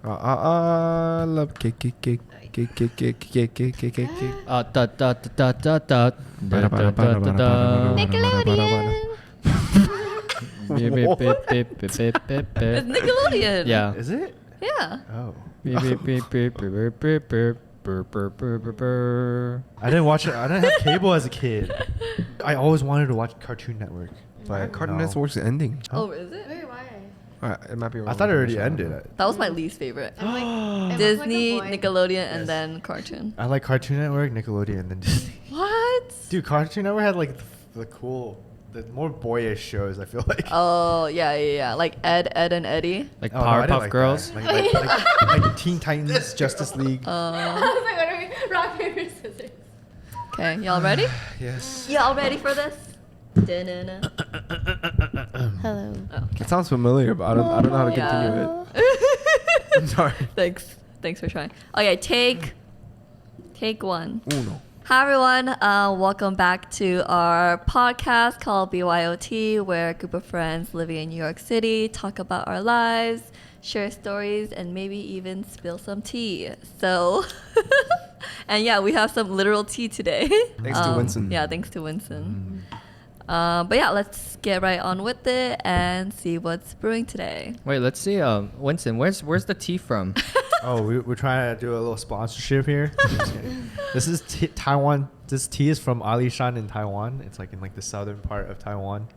Love cake. Nickelodeon. It's Nickelodeon. Yeah. Is it? Yeah. Oh. I I didn't watch it. I didn't have cable as a kid. I always wanted to watch Cartoon Network, but Cartoon no. Network's ending. Oh, is it? Wait, why? It might be wrong. I thought it already ended. That was my least favorite. I'm like, it was Disney, like a boy. Nickelodeon, and Yes. then Cartoon. I like Cartoon Network, Nickelodeon, and then Disney. What? Dude, Cartoon Network had like the more boyish shows. I feel like. Oh, yeah. Like Ed, and Eddie. Like Oh, no, I didn't Powerpuff like Girls. that. Like Teen Titans, Justice League. I was like, what are we? Rock, paper, scissors. Okay, y'all ready? Yes. Y'all ready for this? Da-na-na. Hello. Oh, It sounds familiar, but I don't know how to continue it. I'm sorry. Thanks for trying. Okay, take one. Uno. Hi everyone, welcome back to our podcast called BYOT, where a group of friends living in New York City talk about our lives, share stories, and maybe even spill some tea. So, and yeah, we have some literal tea today. Thanks to Winson. Yeah, thanks to Winson. But yeah, let's get right on with it and see what's brewing today. Wait, let's see. Winson, where's the tea from? Oh, we're trying to do a little sponsorship here. This is Taiwan. This tea is from Alishan in Taiwan. It's like in like the southern part of Taiwan.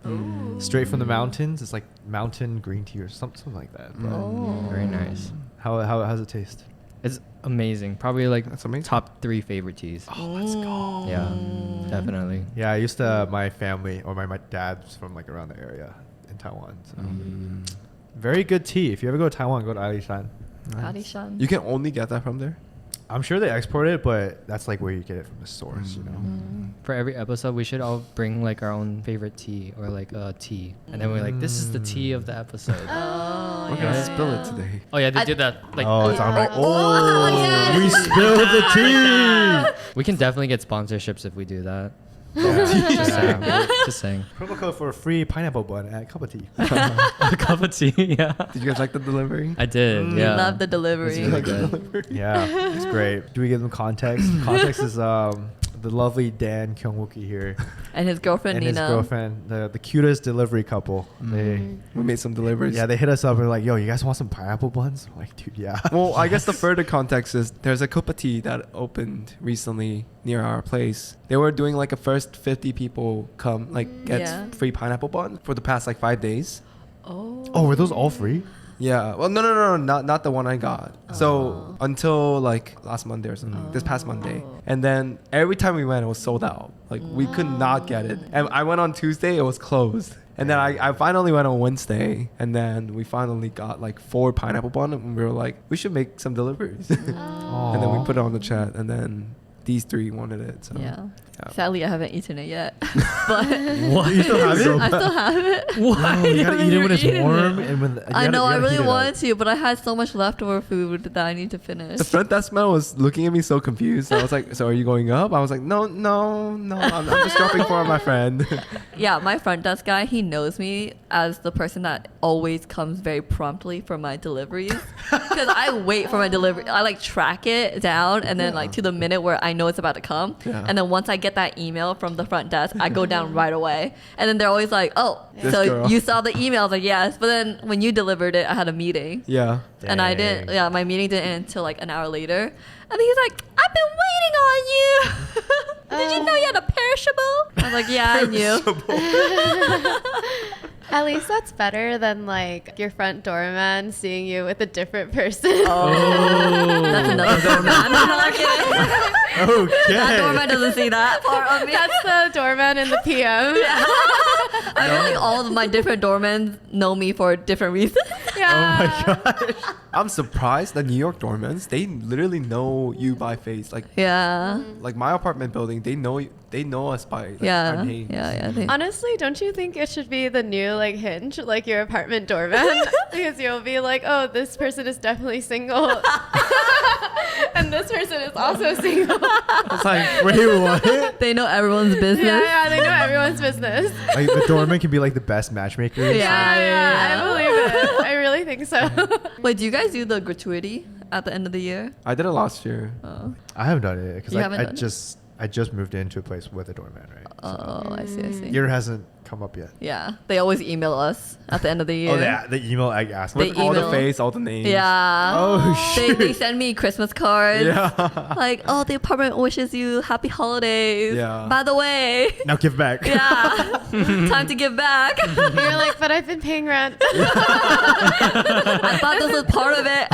Straight from the mountains. It's like mountain green tea or something like that. But Very nice. how's it taste? It's amazing. Probably like That's amazing. top 3 favorite teas. Oh, let's go. Yeah, definitely. Yeah, I used to. My family or my dad's from like around the area in Taiwan. So very good tea. If you ever go to Taiwan, go to Alishan. Alishan. You can only get that from there? I'm sure they export it, but that's like where you get it from the source, you know. For every episode, we should all bring like our own favorite tea or like a tea, and then we're like, this is the tea of the episode. Oh, We're gonna spill it today. Oh yeah, they I- did that. Like, Oh, it's on my. Oh, yes. We spilled the tea. we can definitely get sponsorships if we do that. Just saying. Just saying. Promo code for a free pineapple bun at Cup of Tea. A cup of tea. Yeah. Did you guys like the delivery? I did. Yeah. Love the delivery. It's really good. Yeah, it's great. Do we give them context? Context is the lovely Dan Kyung-wooki here And his girlfriend and Nina. his girlfriend, the cutest delivery couple. We made some deliveries. They hit us up and were like, yo, you guys want some pineapple buns? We're like, dude, yeah. Well, I guess the further context is there's a Kupa tea that opened recently near our place. They were doing like a first 50 people come, like get Yeah. free pineapple bun for the past like 5 days. Oh, were those all free? Yeah. Well, no, not the one I got. So until like last Monday or something, this past Monday, and then every time we went, it was sold out. Like we could not get it. And I went on Tuesday, it was closed. And then I finally went on Wednesday, and then we finally got like 4 pineapple bun, and we were like, we should make some deliveries. And then we put it on the chat, and then these 3 wanted it. So Yeah. Yeah. Sadly, I haven't eaten it yet. But What? You still have it? I still have it. Why? Oh, you gotta eat it when it's Eating warm. it. And when I know, I really wanted to, but I had so much leftover food that I need to finish. the front desk man was looking at me so confused. I was like, so are you going up? I was like, no, I'm just dropping for my friend. Yeah, my front desk guy, he knows me as the person that always comes very promptly for my deliveries. Because I wait for my delivery. I like track it down and then like to the minute where I know it's about to come. Yeah. And then once I get that email from the front desk, I go down right away. And then they're always like, oh, This so girl. you saw the email? I was like, yes. But then when you delivered it, I had a meeting. Yeah. And I didn't, yeah, my meeting didn't end until like an hour later. And he's like, I've been waiting on you. Did you know you had a perishable? I was like, yeah, I knew. At least that's better than like your front doorman seeing you with a different person. Oh, that's another doorman. I'm not kidding. Okay. That doorman doesn't see that part of me. That's the doorman in the PM. I feel like all of my different doormen know me for different reasons. Yeah. Oh my gosh. I'm surprised the New York doormans, they literally know you by face. Like Yeah. like my apartment building, they know us by like, Yeah. our names. Yeah. Honestly, don't you think it should be the new like Hinge, like your apartment doorman? Because you'll be like, oh, this person is definitely single. And this person is also single. It's like, Wait, what? They know everyone's business. Yeah, they know everyone's business. Like the doorman can be like the best matchmakers. Yeah. I believe it. I really think think so. Wait, do you guys do the gratuity at the end of the year? I did it last year. Oh, I haven't done it because You haven't done it? I just moved into a place with a doorman, right? oh, I see, I see. Year hasn't come up yet. Yeah, they always email us at the end of the year. Oh, the email I asked. They With all the email- face, all the names. Yeah. Oh, They send me Christmas cards. Yeah. Like, oh, the apartment wishes you happy holidays. Yeah. By the way. Now give back. Yeah. Time to give back. You're like, but I've been paying rent. I thought this was part of it.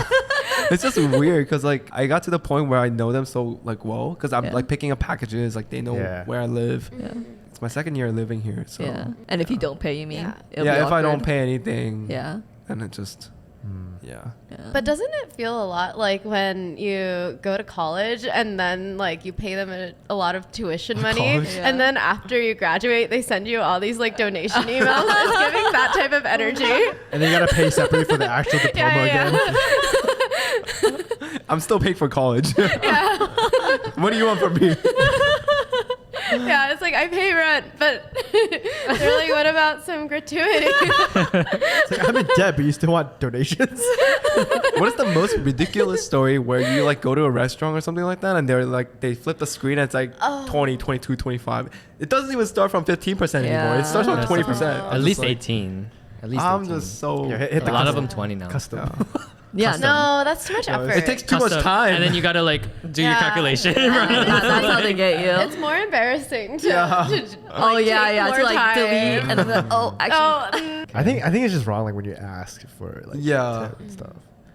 It's just weird because like I got to the point where I know them so like well because I'm Yeah. like picking up packages, like they know Yeah. where I live. Yeah. It's my second year living here, so Yeah. And if you don't pay, you mean? Yeah. It'll be yeah. If I don't awkward. pay anything, Yeah. then it just Hmm. yeah. Yeah. But doesn't it feel a lot like when you go to college and then like you pay them a lot of tuition money College? Yeah. and then after you graduate they send you all these like donation emails? It's giving that type of energy. And then you gotta pay separately for the actual diploma again. I'm still paying for college. Yeah. What do you want from me? Yeah, it's like I pay rent, but they're like, what about some gratuity? It's like, I'm in debt, but you still want donations? What is the most ridiculous story where you like go to a restaurant or something like that and they're like they flip the screen and it's like Oh. 20, 22, 25. It doesn't even start from 15% anymore. Yeah. It starts from That's 20%. At least 18. At least I'm 18. just so Yeah, hit A the lot of custom. them 20 now. Custom. Yeah. Yeah. No, that's too much No, effort. It takes too much Custom. time. And then you gotta like do your Yeah. calculation. That's how they get you. It's more embarrassing to, Yeah. Oh yeah, take yeah. more To like time. delete and then be like, oh, actually, Oh, I think it's just wrong like when you ask for like Yeah. tip and stuff.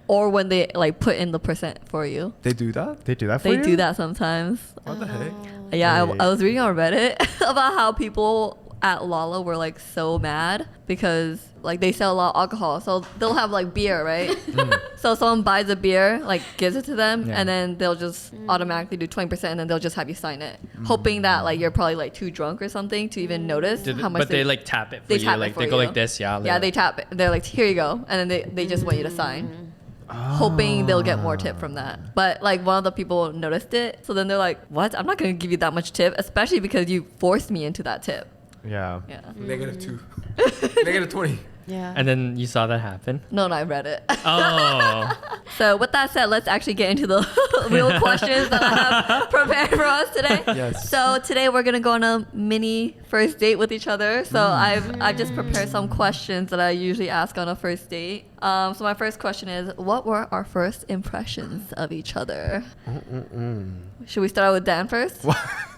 or when they like put in the percent for you. They do that? They do that for They you? do that sometimes. What the heck? Yeah, Wait. I was reading on Reddit about how people at Lala were like so mad because like they sell a lot of alcohol, so they'll have like beer, right? So someone buys a beer, like gives it to them, Yeah. and then they'll just automatically do 20%, and then they'll just have you sign it, hoping that like you're probably like too drunk or something to even notice how much. But they like tap it for they you. tap it Like for they go you. like this, yeah. Yeah, they tap it. They're like, here you go, and then they just want you to sign. Hoping they'll get more tip from that. But like one of the people noticed it, so then they're like, what? I'm not gonna give you that much tip, especially because you forced me into that tip. Yeah. Yeah. -2. -20. yeah. And then you saw that happen. No, I read it. Oh. So with that said, let's actually get into the real questions that I have prepared for us today. Yes. So today we're gonna go on a mini first date with each other. So I've just prepared some questions that I usually ask on a first date. So my first question is, what were our first impressions of each other? Should we start out with Dan first?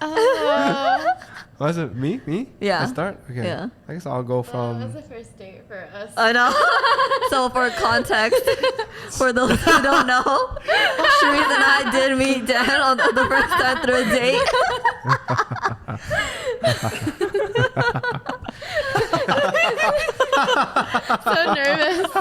Oh. Was it me? Yeah. I start? Okay. Yeah. I guess I'll go That was from the first date for us. I know. So for context, for those who don't know, Cherise and I did meet Dan on the first time through a date. So nervous.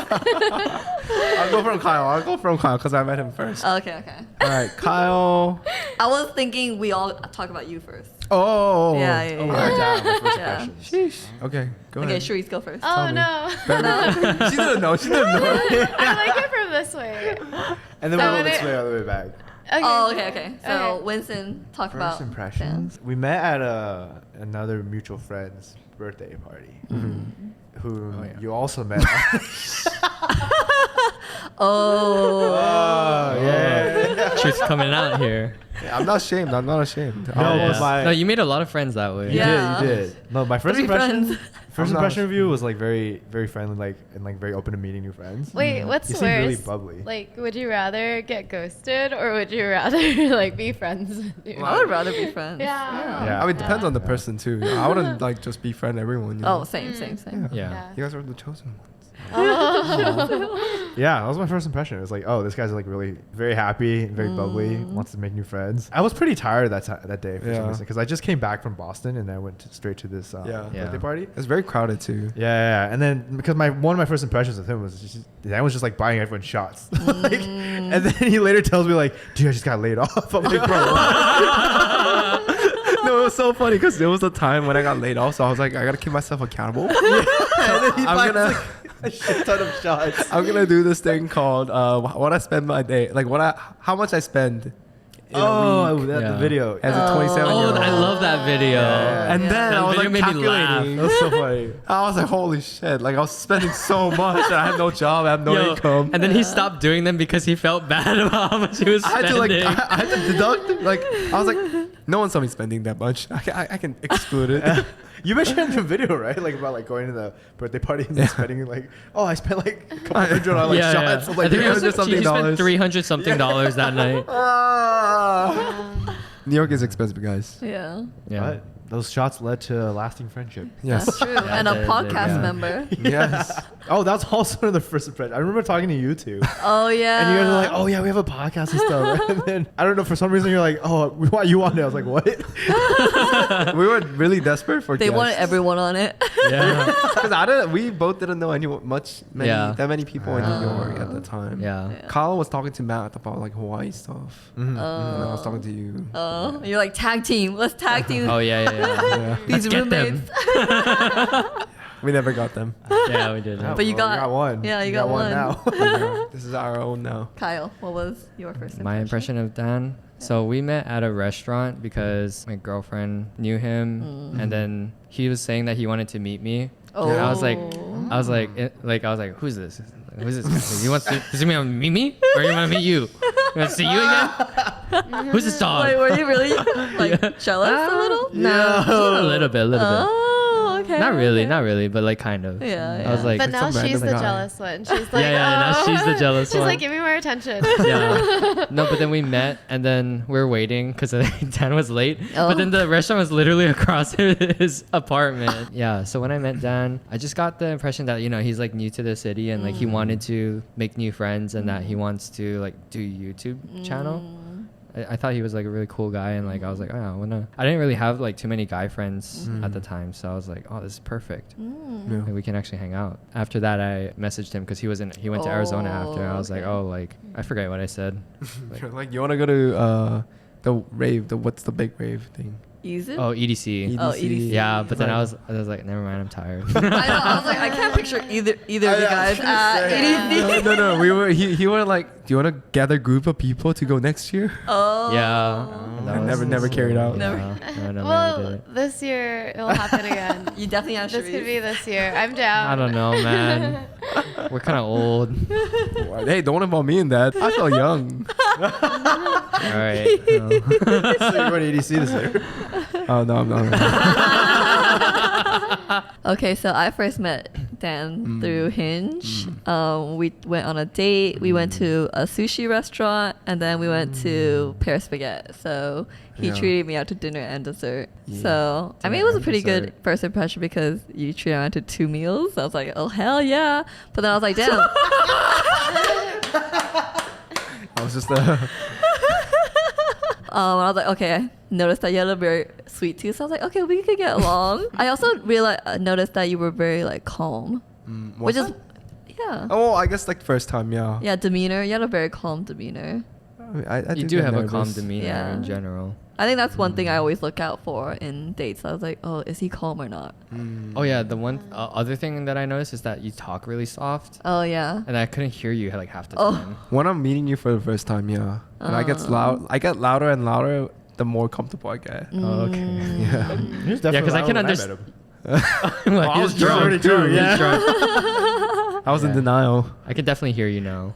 I'll go from Kyle because I met him first. Okay. All right, Kyle. I was thinking we all talk about you first. Oh. Yeah, yeah, Oh, yeah. my God, my first Yeah. impressions. Sheesh. Okay, go Okay, ahead. Cherise, go first. Oh me. no. She didn't know. She didn't know. I like it from this way. And then So we'll go when this it- way all the way back. Okay. Oh, okay. So Okay. Winston, talk about First impressions. We met at another mutual friend's birthday party, who Oh, yeah. you also met. Dan. Oh. Oh yeah. She's coming out here. Yeah, I'm not ashamed. I'm not ashamed. No, I was- but my No, you made a lot of friends that way. Yeah. you did. No, my first Three impression. friends. First I'm not impression of you was like very, very friendly, like and like very open to meeting new friends. Wait, what's You worse? seem really bubbly. Like, would you rather get ghosted or would you rather like be friends with you? I would rather be friends. Yeah. Yeah. I mean, it depends on the person too. I wouldn't like just befriend everyone. You know? Oh, same. Yeah. You guys are the chosen ones. Oh. Yeah, that was my first impression. It was like, oh, this guy's like really very happy, very bubbly, wants to make new friends. I was pretty tired that day for some Yeah. reason because I just came back from Boston and then I went straight to this Yeah. birthday party. It's very crowded too. Yeah, and then because one of my first impressions of him was Dan was just like buying everyone shots, like, and then he later tells me like, dude, I just got laid off. I'm like, bro. What? No, it was so funny because there was a time when I got laid off, so I was like, I gotta keep myself accountable. And then he I'm buys gonna- like a shit ton of shots. I'm gonna do this thing called what I spend my day, like how much I spend in a week the Yeah. video. as a 27-year-old. Oh, I love that video. And then That I was like video made me laugh. calculating. That was so funny. I was like, holy shit! Like I was spending so much, and I had no job, I have no Yo, income. and then he stopped doing them because he felt bad about how much he was I had spending. to I had to deduct it. Like I was like, no one saw me spending that much. I can exclude it. You mentioned in the video, right? Like about like going to the birthday party and spending like, oh, I spent like a couple hundred on like shots. I'm like, I think it was $300 something he spent dollars. $300 that night. New York is expensive, guys. Yeah. Yeah. But those shots led to a lasting friendship. Yes. That's true. Yeah, And a it did, podcast yeah. member. Yes. Oh, that's also the first impression. I remember talking to you two. Oh yeah. And you guys are like, oh yeah, we have a podcast and stuff. Right? And then I don't know, for some reason you're like, oh, we want you on it. I was like, what? We were really desperate for they guests. wanted everyone on it. Yeah. Because we both didn't know that many people in New Ah. York at the time. Yeah. Yeah. Kyle was talking to Matt about like Hawaii stuff. Mhm. And I was talking to you. Oh, you're like tag team. Let's tag team. Oh yeah. Yeah. These Let's get them. roommates. We never got them. Yeah, we did. Yeah, But you well, got- one. yeah, you got one. now. This is our own now. Kyle, what was your first impression? My impression of Dan. So we met at a restaurant because my girlfriend knew him, and then he was saying that he wanted to meet me. Oh. And I was like, who's this? Who's this? Does he want to meet me, or you want to meet you? You want to see you again? Who's this dog? Wait, were you really like Yeah. jealous a little? No, a little bit. Oh, okay. Not okay. really, but like kind of. Yeah, I was yeah. like, But now some she's random the guy. jealous one. She's like, yeah, now she's the jealous She's one. like, give me more attention. Yeah. No, but then we met, and then we were waiting because Dan was late. Oh. But then the restaurant was literally across his apartment. Yeah. So when I met Dan, I just got the impression that he's like new to the city and like he wanted to make new friends and that he wants to like do a YouTube channel. I thought he was like a really cool guy, and like I was like, oh, I didn't really have like too many guy friends at the time, so I was like, oh, this is perfect. Yeah. Like, we can actually hang out. After that, I messaged him because he went to Arizona after. I was like, okay. oh, like I forget what I said. Like you want to go to the rave? What's the big rave thing? Easy? Oh, EDC. Oh, EDC. Yeah, but then Like- I was like, never mind, I'm tired. I know. I was like, I can't picture either of you guys at EDC. No. We were. He were like, do you want to gather a group of people to go next year? Oh. Yeah. I never carried out. Never. No, never Well, did it. this year it will happen again. You definitely have This Cherise. could be this year. I'm down. I don't know, man. We're kind of old. Hey, don't involve me in that. I feel young. All right. So you're going to EDC this year. Oh no, I'm not. Okay, so I first met Dan through Hinge. We went on a date. We went to a sushi restaurant, and then we went to Pear Spaghetti. So he Yeah. treated me out to dinner and dessert. Yeah. So I mean, it was a pretty good first impression because you treated me out to 2 meals. I was like, oh hell yeah! But then I was like, damn. I was just I was like, okay. I noticed that you had a very sweet tooth, so I was like, okay, we could get along. I also noticed that you were very like calm, which is, yeah, Oh, I guess like first time, yeah. yeah, demeanor. You had a very calm demeanor. I You think do I'm have a nervous. calm demeanor Yeah. in general. I think that's one thing I always look out for in dates. I was like, oh, is he calm or not? Oh yeah, the one other thing that I noticed is that you talk really soft, Oh yeah. and I couldn't hear you like half the Oh. time. When I'm meeting you for the first time, yeah, and I get louder and louder the more comfortable I get. Oh, okay. Yeah. He was definitely 'cause I loud can when understand- met him. Like, I he was was drunk, drunk, too, He yeah. was drunk. I was in Yeah. denial. I can definitely hear you now.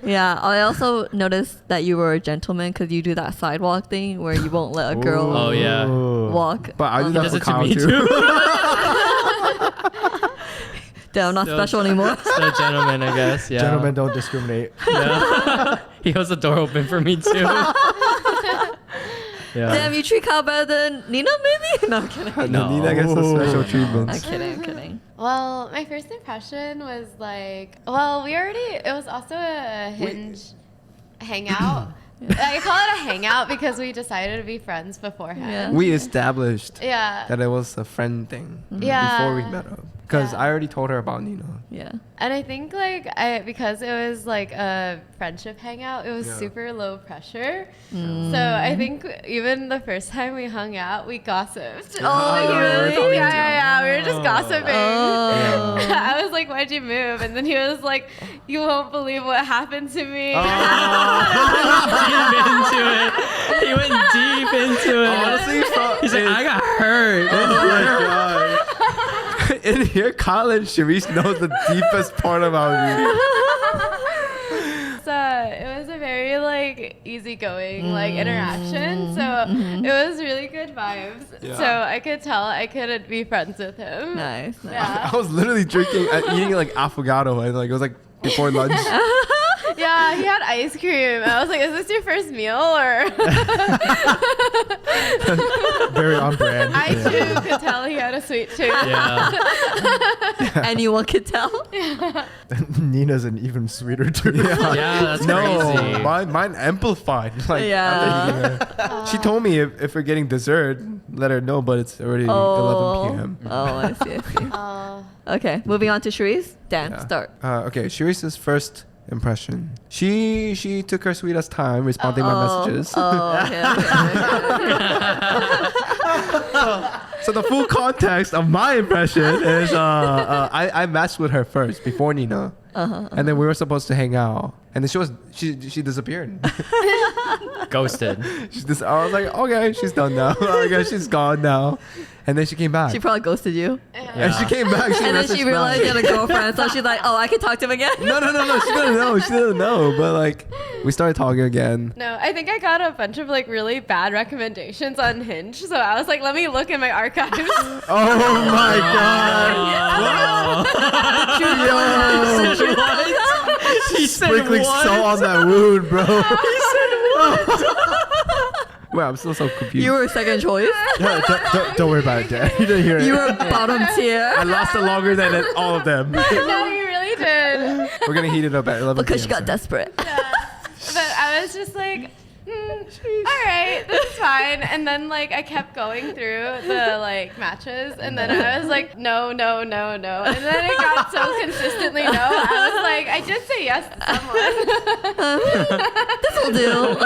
Yeah. I also noticed that you were a gentleman because you do that sidewalk thing where you won't let a girl Oh, yeah. walk. But I do on- that does for it to Kyle me too. too. Damn, I'm not So- special anymore. So gentleman, I guess. Yeah. Gentlemen don't discriminate. Yeah. He holds the door open for me too. Yeah. Damn, you treat Kyle better than Nina, maybe? No, I'm kidding. No, Nina gets a special treatment. I'm kidding. I'm kidding. Well, my first impression was like, well, it was also a Hinge hangout. I call it a hangout because we decided to be friends beforehand. Yeah. We established Yeah. that it was a friend thing Yeah. before we met up. because Yeah. I already told her about Nina. Yeah. And I think like because it was like a friendship hangout, it was Yeah. super low pressure. So I think even the first time we hung out, we gossiped. Oh, Like, he was- really? yeah. We were just gossiping. Oh. I was like, "Why'd you move?" And then he was like, "You won't believe what happened to me." Deep into it. He went deep into it. Honestly, He's like, I got hurt. oh my god. In here, Kyle and Cherise knows the deepest part about me. So it was a very like easygoing like interaction. So it was really good vibes. Yeah. So I could tell I could be friends with him. Nice. Yeah. I was literally drinking, eating like affogato, and like it was like before lunch. Yeah, he had ice cream. I was like, "Is this your first meal?" Or Very on brand. I too could tell he had a sweet tooth. Yeah. Anyone could tell. Nina's an even sweeter too. Yeah, that's No, crazy. mine amplified. Like, Yeah. after eating it. She told me if we're getting dessert, let her know, but it's already 11 p.m. Oh, I see. I see. Okay, moving on to Cherise. Dan, Yeah. start. Okay, Cherise's first impression. She took her sweetest time responding my messages. Oh, okay. So the full context of my impression is I matched with her first before Nina, and then we were supposed to hang out, and then she disappeared. Ghosted. I was like, okay, she's done now. I guess she's gone now, and then she came back. She probably ghosted you. And she came back. She And then messaged she realized back. you had a girlfriend, so she's like, oh, I can talk to him again. No. She didn't know. She didn't know. But like, we started talking again. No, I think I got a bunch of like really bad recommendations on Hinge. So I was like, let me look in my archives. Oh my god! He said Sprinkling what? salt on that wound, bro. Wait, I'm still so confused. You were second choice. Yeah, don't worry about it, Dad. You didn't hear it. You were bottom tier. I lasted longer than all of them. No, you really did. We're gonna heat it up at 11 Because she p.m. got desperate. Yeah. But I was just like, all right, this is fine. And then like I kept going through the like matches, and then I was like, no. And then it got so consistently no. I was like, I did say yes to someone. This will do.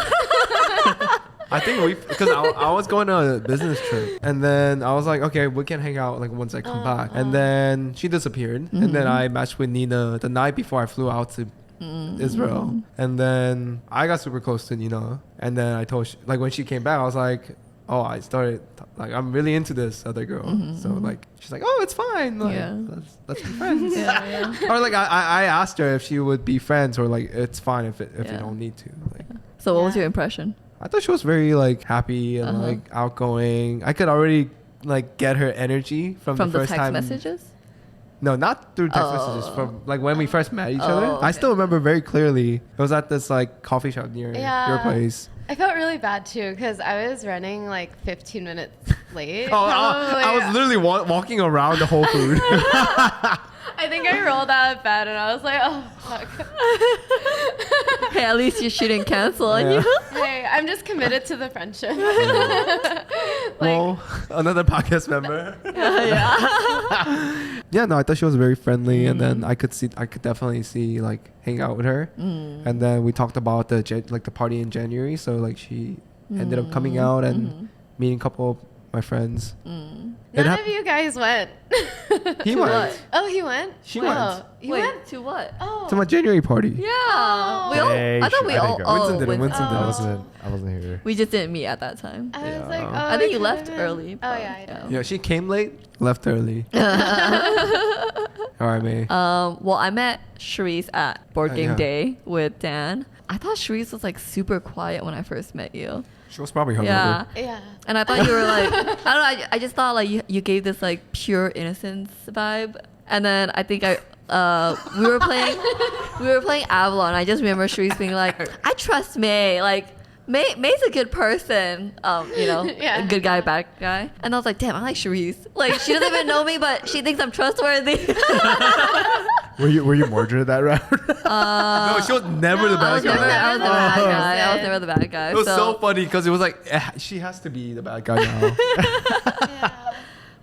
I think because I was going on a business trip, and then I was like, okay, we can hang out like once I come back. And then she disappeared, and then I matched with Nina the night before I flew out to Israel, and then I got super close to Nina, and then I told like when she came back, I was like, oh, I started like I'm really into this other girl. So like she's like, oh, it's fine, like, Yeah. let's be friends. Yeah. Or like I asked her if she would be friends, or like it's fine if you Yeah. don't need to. Like So what was Yeah. your impression? I thought she was very like happy and like outgoing. I could already like get her energy from From the the first text time. messages? No, not through text Oh. messages. From like when we first met each Oh, other. I okay. still remember very clearly. It was at this like coffee shop near Yeah. your place. I felt really bad too because I was running like 15 minutes late. Oh, probably. I was literally walking around the Whole Food. I think I rolled out of bed and I was like, oh fuck. Hey, at least she didn't cancel on Yeah. you. Hey, I'm just committed to the friendship. Well, another podcast member. Yeah. Yeah, no, I thought she was very friendly, and then I could definitely see like hang out with her, and then we talked about the party in January. So like she ended up coming out and meeting a couple of my friends. It None hap- of you guys went. He To went what? Oh, he went? She Oh, went. You Wait, went? to what? Oh. to my January party. Yeah. Oh. We all, Hey, I thought we I all. didn't go. Winson didn't, Winson. Winson didn't. I wasn't here. We just didn't meet at that time. I was like, Yeah. oh, I think you could've left been. early. Oh, yeah, I know. Yeah, she came late, left early. All right, May. Well, I met Cherise at Board Game Yeah. Day with Dan. I thought Cherise was like super quiet when I first met you. She was probably hungover. Yeah. Yeah. And I thought you were like, I don't know, I just thought like you gave this like pure innocence vibe. And then I think we were playing Avalon. I just remember Cherise being like, I trust May. Like, May's a good person. Yeah. A good guy, bad guy. And I was like, damn, I like Cherise. Like, she doesn't even know me, but she thinks I'm trustworthy. Were you Mordred that round? No, she was never the I was bad guy. never the bad Oh. guy. I was never the bad guy. It was so funny because it was like she has to be the bad guy now. Yeah.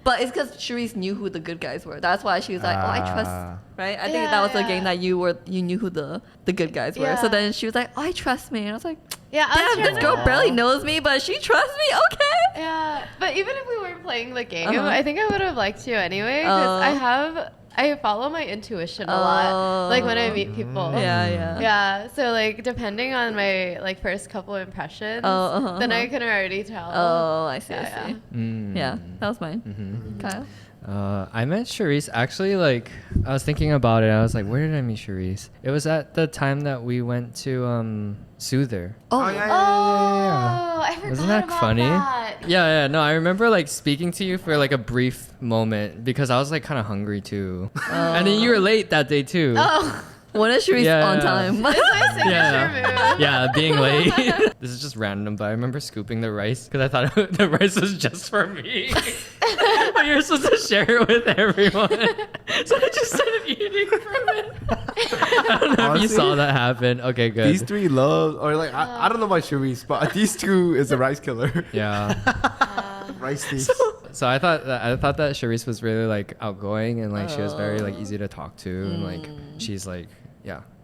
But it's because Cherise knew who the good guys were. That's why she was like, "Oh, I trust." Right? I think Yeah, that was the yeah. game that you knew who the good guys were. So Yeah. then she was like, "Oh, I trust me," and I was like, Yeah, I was "Damn, trying this girl to- barely knows me, but she trusts me." Okay. Yeah, but even if we weren't playing the game, Uh-huh. I think I would have liked you anyway because I follow my intuition a lot. Like when I meet people. Yeah. Yeah, so like depending on my like first couple impressions, then I can already tell. Oh, I see. Yeah, I see. Mm. Yeah, that was mine. Mm-hmm. Kyle. I met Cherise actually. Like I was thinking about it. I was like, where did I meet Cherise? It was at the time that we went to Soother. Oh, Oh, I forgot Wasn't that about funny? that. Yeah. No, I remember like speaking to you for like a brief moment because I was like kind of hungry too, and then you were late that day too. Oh, When is Cherise Yeah. on time? it's my signature move. Yeah, being late. This is just random, but I remember scooping the rice because I thought the rice was just for me. But you're supposed to share it with everyone. So I just started eating from it. I don't know if you Honestly, saw that happen. Okay, good. These three love, or like I don't know about Cherise, but these two is a rice killer. Yeah. Rice thieves. So I thought that Cherise was really like outgoing and like she was very like easy to talk to and like she's like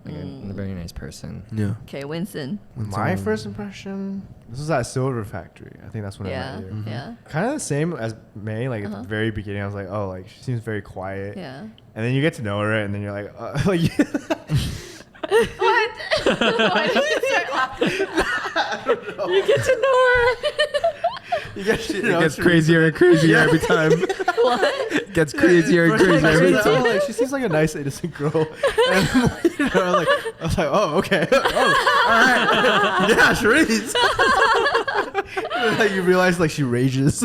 like a very nice person. Yeah. Okay, Winson. My first impression, this was at Silver Factory. I think that's when I Yeah, met you. yeah, Kind of the same as May. Like at the very beginning, I was like, oh, like she seems very quiet. yeah. And then you get to know her, and then you're like, like What? Why did you start laughing? You get to know her. you get to It know gets Teresa. crazier and crazier every time. What? Gets crazier and First crazier time I every was like, time. oh, like, she seems like a nice, innocent girl. And I was like, oh, okay. Oh, all right. Yeah, Cherise. And then, like, you realize like she rages.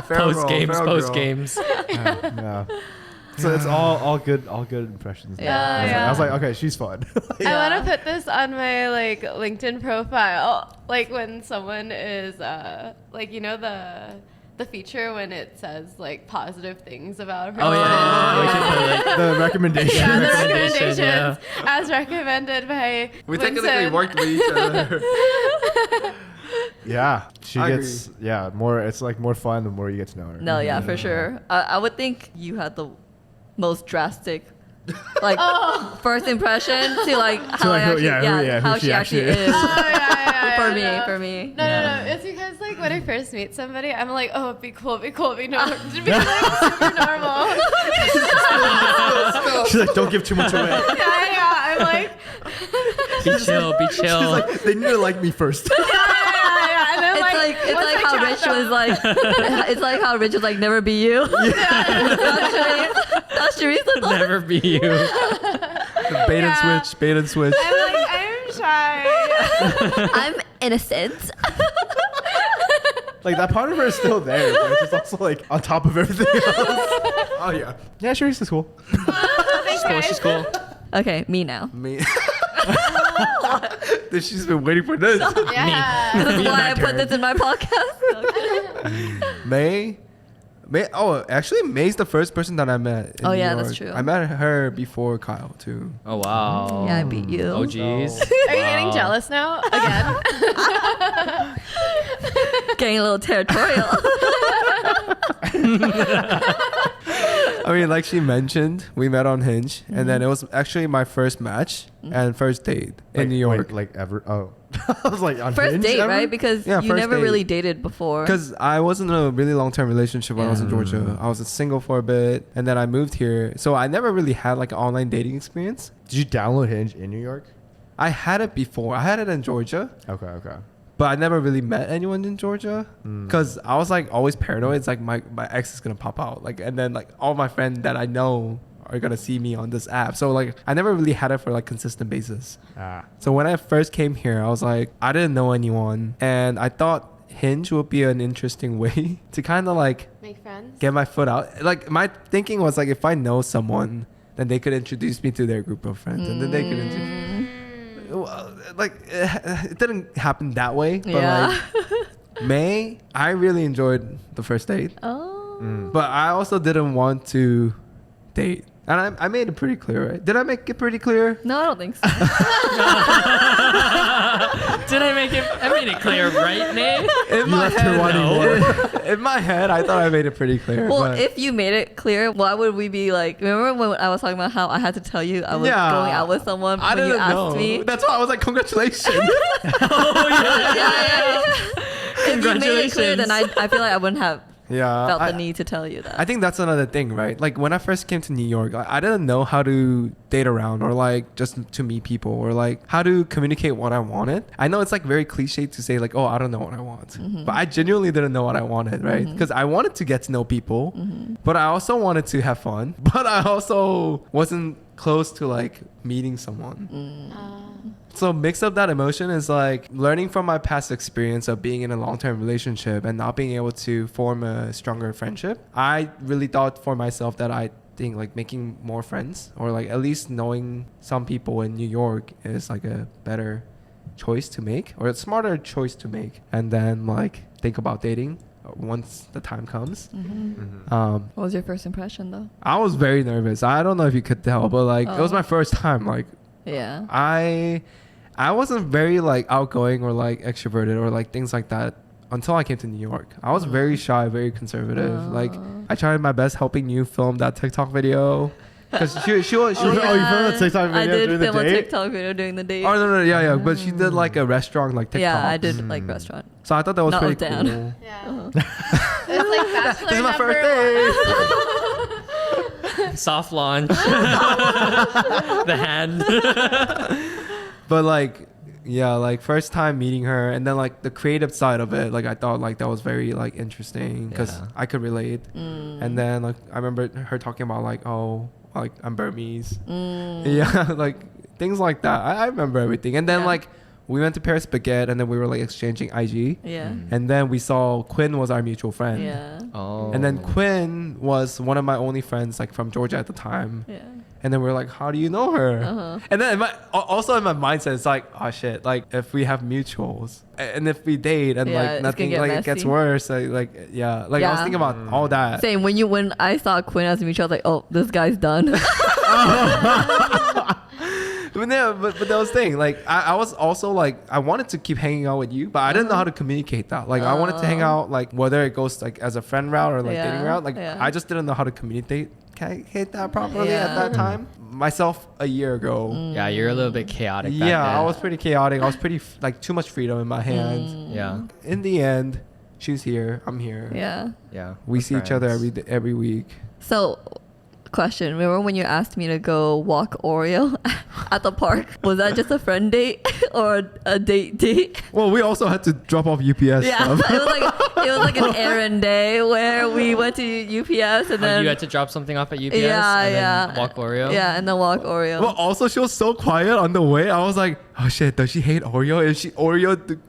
Post games. Yeah. So it's all good impressions. Yeah. I was like, okay, she's fun. I want to put this on my like LinkedIn profile. Like when someone is like the feature when it says like positive things about a person. Oh yeah. the recommendation. Yeah, the Recommendation, recommendations yeah. as recommended by We Winson. technically worked with each other. Yeah, she I gets more. It's like more fun the more you get to know her. No, yeah, for sure. I would think you had the most drastic, like, first impression to like how like I who- actually, who how she she actually actually is. Oh, yeah, For me, no. for me. No. It's because like when I first meet somebody, I'm like, oh, be cool, be normal, be like super normal. She's like, don't give too much away. Yeah. I'm like, Be chill. She's like, they need to like me first. yeah. And then It's once like I how chat Rich them- was like, it's like how Rich was like, never be you. That's Cherise. Never be you. Bait and switch. I'm like, I'm shy. I'm innocent. Like that part of her is still there, but it's just also like on top of everything else. Oh yeah. Yeah, Cherise is cool. Thanks, guys. She's cool. Okay, me now. Me. She's been waiting for this. Yeah. This is why I my put turn. this in my podcast. May. Oh, actually, May's the first person that I met. In Oh, New yeah, that's York. true. I met her before Kyle too. Oh wow. Yeah, I beat you. Oh geez. Are you getting jealous now again? Getting a little territorial. I mean, like she mentioned, we met on Hinge, and then it was actually my first match and first date in New York. Wait, like ever? Oh, I was like on First Hinge date, ever? right? Because Yeah, you first never date. really dated before. Because I was in a really long-term relationship when I was in Georgia. I was single for a bit, and then I moved here. So I never really had like an online dating experience. Did you download Hinge in New York? I had it before. I had it in Georgia, Okay. but I never really met anyone in Georgia because I was like always paranoid. It's like my ex is gonna pop out, like, and then like all my friends that I know are gonna see me on this app. So like I never really had it for like consistent basis. So when I first came here, I was like, I didn't know anyone, and I thought Hinge would be an interesting way to kind of like Make friends. get my foot out. Like my thinking was like, if I know someone, then they could introduce me to their group of friends, and then they could introduce. Well, like it didn't happen that way, but Yeah. like May, I really enjoyed the first date, Oh. but I also didn't want to date. And I made it pretty clear, right? Did I make it pretty clear? No, I don't think so. Did I make it? I made it clear, right, Nate? In my left her wanting more. In my head, I thought I made it pretty clear. Well, but if you made it clear, why would we be like? Remember when I was talking about how I had to tell you I was going out with someone I when you didn't asked know. me? That's why I was like, congratulations. Oh yeah. If you made it clear, Congratulations. then I feel like I wouldn't have Yeah. felt I- the need to tell you that. I think that's another thing, right? Like when I first came to New York, I didn't know how to date around or like just to meet people or like how to communicate what I wanted. I know it's like very cliche to say like, oh, I don't know what I want. But I genuinely didn't know what I wanted, right? Because I wanted to get to know people, but I also wanted to have fun. But I also wasn't close to like meeting someone. So mix up that emotion is like learning from my past experience of being in a long-term relationship and not being able to form a stronger friendship. I really thought for myself that I think like making more friends or like at least knowing some people in New York is like a better choice to make or a smarter choice to make, and then like think about dating once the time comes. What was your first impression though? I was very nervous. I don't know if you could tell, but like it was Oh. my first time. Like Yeah. I wasn't very like outgoing or like extroverted or like things like that until I came to New York. I was very shy, very conservative. Like I tried my best helping you film that TikTok video because she was Oh, you filmed a TikTok I video did during the film a date? TikTok video during the date. oh no yeah but she did like a restaurant like TikTok. Yeah, I did like restaurant. So I thought that was Not pretty down. cool. Yeah. It's like bachelor This is my number first day. Soft launch. The hand. But like yeah, like first time meeting her and then like the creative side of it, like I thought like that was very like interesting because Yeah. I could relate. And then like I remember her talking about like, oh, like I'm Burmese. Yeah, like things like that. I remember everything. And then Yeah. like we went to Paris Baguette and then we were like exchanging IG. Yeah. And then we saw Quinn was our mutual friend. Yeah. Oh. And then Quinn was one of my only friends like from Georgia at the time. Yeah. And then we were like, how do you know her? Uh-huh. And then also in my mindset, it's like, oh shit, like if we have mutuals and if we date and Yeah, like it's nothing, gonna get like it gets messy. worse. Like yeah, like I was Yeah. thinking about all that. Same. When I saw Quinn as mutual, I was like, oh, this guy's done. But no, but that was the thing. Like I was also like I wanted to keep hanging out with you, but I didn't know how to communicate that. Like I wanted to hang out like whether it goes like as a friend route or like Yeah, dating route. Like yeah. I just didn't know how to communicate that properly Yeah. at that time. Myself a year ago. Yeah, you're a little bit chaotic. back Yeah, then. I was pretty chaotic. I was pretty like too much freedom in my hands. Yeah. In the end, she's here. I'm here. Yeah. Yeah. We we're see each other friends. every week. So, question. Remember when you asked me to go walk Oreo at the park? Was that just a friend date or a date? Well, we also had to drop off UPS Yeah, stuff. it was like an errand day where we went to UPS and Oh, then you had to drop something off at UPS yeah, and yeah, then walk Oreo? Yeah, and then walk Oreo. Well, also she was so quiet on the way. I was like, oh shit, does she hate Oreo? Is she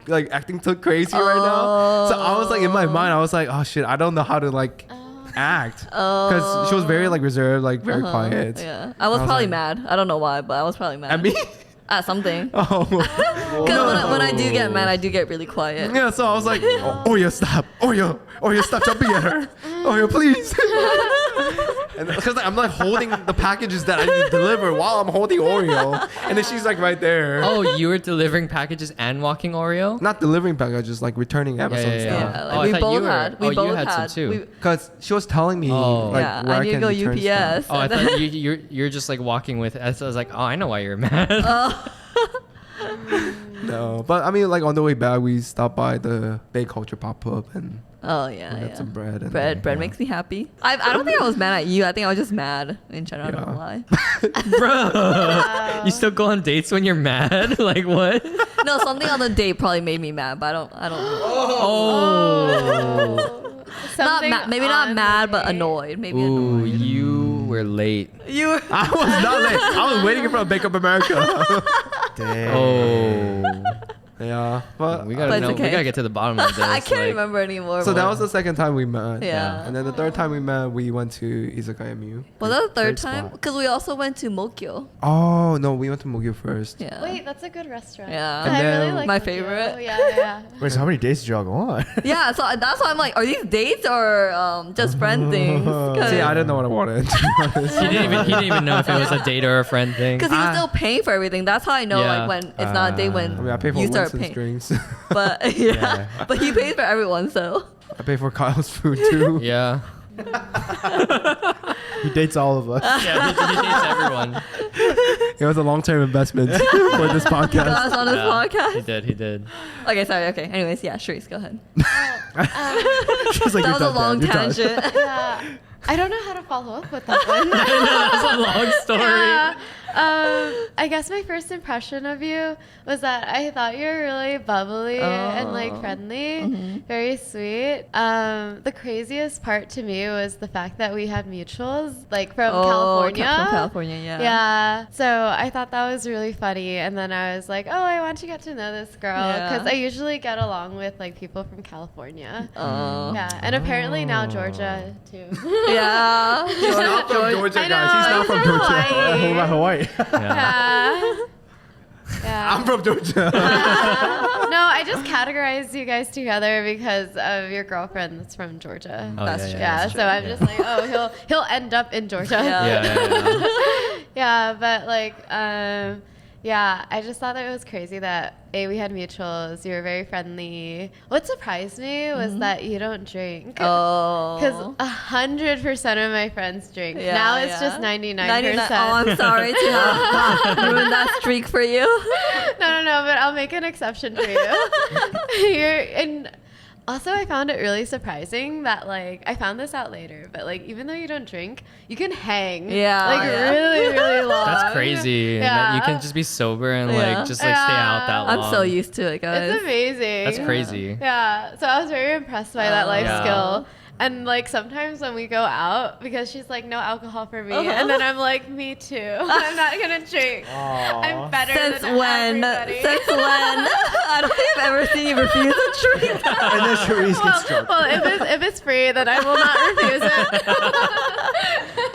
like acting so crazy right now? So I was like in my mind, I was like, oh shit, I don't know how to like act because she was very like reserved, like very quiet. Yeah, I was I was probably like- mad. I don't know why, but I was probably mad. At me? At something. Oh. Because when I do get mad, I do get really quiet. Yeah, so I was like, oh, Oreo, stop. Oreo, stop jumping at her. Oreo, please. And because I'm like holding the packages that I need to deliver while I'm holding Oreo. And then she's like right there. Oh, you were delivering packages and walking Oreo? Not delivering packages, like returning Amazon yeah. stuff. Yeah, Oh, like I we thought both you were- had. We oh, you both had some too. Because she was telling me Oh. like Yeah, where I I need can to go return stuff. UPS. Oh, I thought you're just like walking with. I was like, oh, I know why you're mad. No, but I mean, like on the way back, we stopped by the Bay Culture pop-up and Oh we yeah, got yeah. some bread. And Bread yeah. makes me happy. I don't think I was mad at you. I think I was just mad in general. I don't know why. Bro, you still go on dates when you're mad? Like what? No, something on the date probably made me mad, but I don't know. Oh. Not mad, maybe not on mad, the but date. annoyed. Maybe Ooh, annoyed. you were late. You were I was not late. I was waiting for a Bake Up America. Dang. Oh. Yeah, but We gotta But it's know. okay. We gotta get to the bottom of this. I can't like- remember anymore. So that but- was the second time we met. Yeah. And then the third time we met, we went to Izakaya Mew. Was that the third Great time? spot. Because we also went to Mokyo. Oh no, we went to Mogyo first. Yeah. Wait, that's a good restaurant. Yeah. And I really then- like My Tokyo. favorite. Yeah. Wait, so how many days did y'all go on? Yeah, so that's why I'm like, are these dates or just friend things? See, I didn't know what I wanted. To be honest. He didn't even know if it was a date or a friend thing. Because he was Ah. still paying for everything. That's how I know Yeah. like when it's not a date when I mean, I pay for you start Winston's paying. drinks. But yeah. But he pays for everyone, so I pay for Kyle's food too. Yeah. He dates all of us. Yeah. He dates everyone. It was a long-term investment for this got podcast. us on this Yeah, podcast. He did. Okay, sorry. Okay. Anyways, yeah, Cherise, go ahead. She's like, That was a "You're done, long Dad. You're done." tangent. Yeah. I don't know how to follow up with that one. That's a long story. Yeah. I guess my first impression of you was that I thought you were really bubbly and like Oh. friendly, very sweet. The craziest part to me was the fact that we had mutuals, like from California. From California, yeah. Yeah. So I thought that was really funny. And then I was like, oh, I want to get to know this girl. Yeah. Because I usually get along with like people from California. Oh. Yeah. And apparently now Georgia too. Yeah. He's not from Georgia, I guys. He's know, not from he's from Georgia. Hawaii. What about Hawaii? Yeah. Yeah. I'm from Georgia. No, I just categorized you guys together because of your girlfriend that's from Georgia. Oh, That's yeah, true. Yeah, that's so true. I'm just like, oh, he'll end up in Georgia. Yeah. Yeah. Yeah, but like, yeah, I just thought that it was crazy that we had mutuals. You were very friendly. What surprised me was that you don't drink. Oh. Because 100% of my friends drink. Yeah, Now it's yeah. just 99%. 99. Oh, I'm sorry to have ruined that streak for you. No, but I'll make an exception for you. And also, I found it really surprising that, like, I found this out later, but, like, even though you don't drink, you can hang. Yeah, Like, yeah. really, really long. That's crazy. Yeah. That you can just be sober and Yeah. like just like stay out that long. I'm so used to it, guys. It's amazing. That's crazy. Yeah, so I was very impressed by that life Yeah. skill. And like sometimes when we go out, because she's like, no alcohol for me, and then I'm like, me too. I'm not gonna drink. I'm better Since than when? everybody. Since when? I don't think I've ever seen you refuse a treat. And then Cherise gets drunk. Well, if it's free, then I will not refuse it.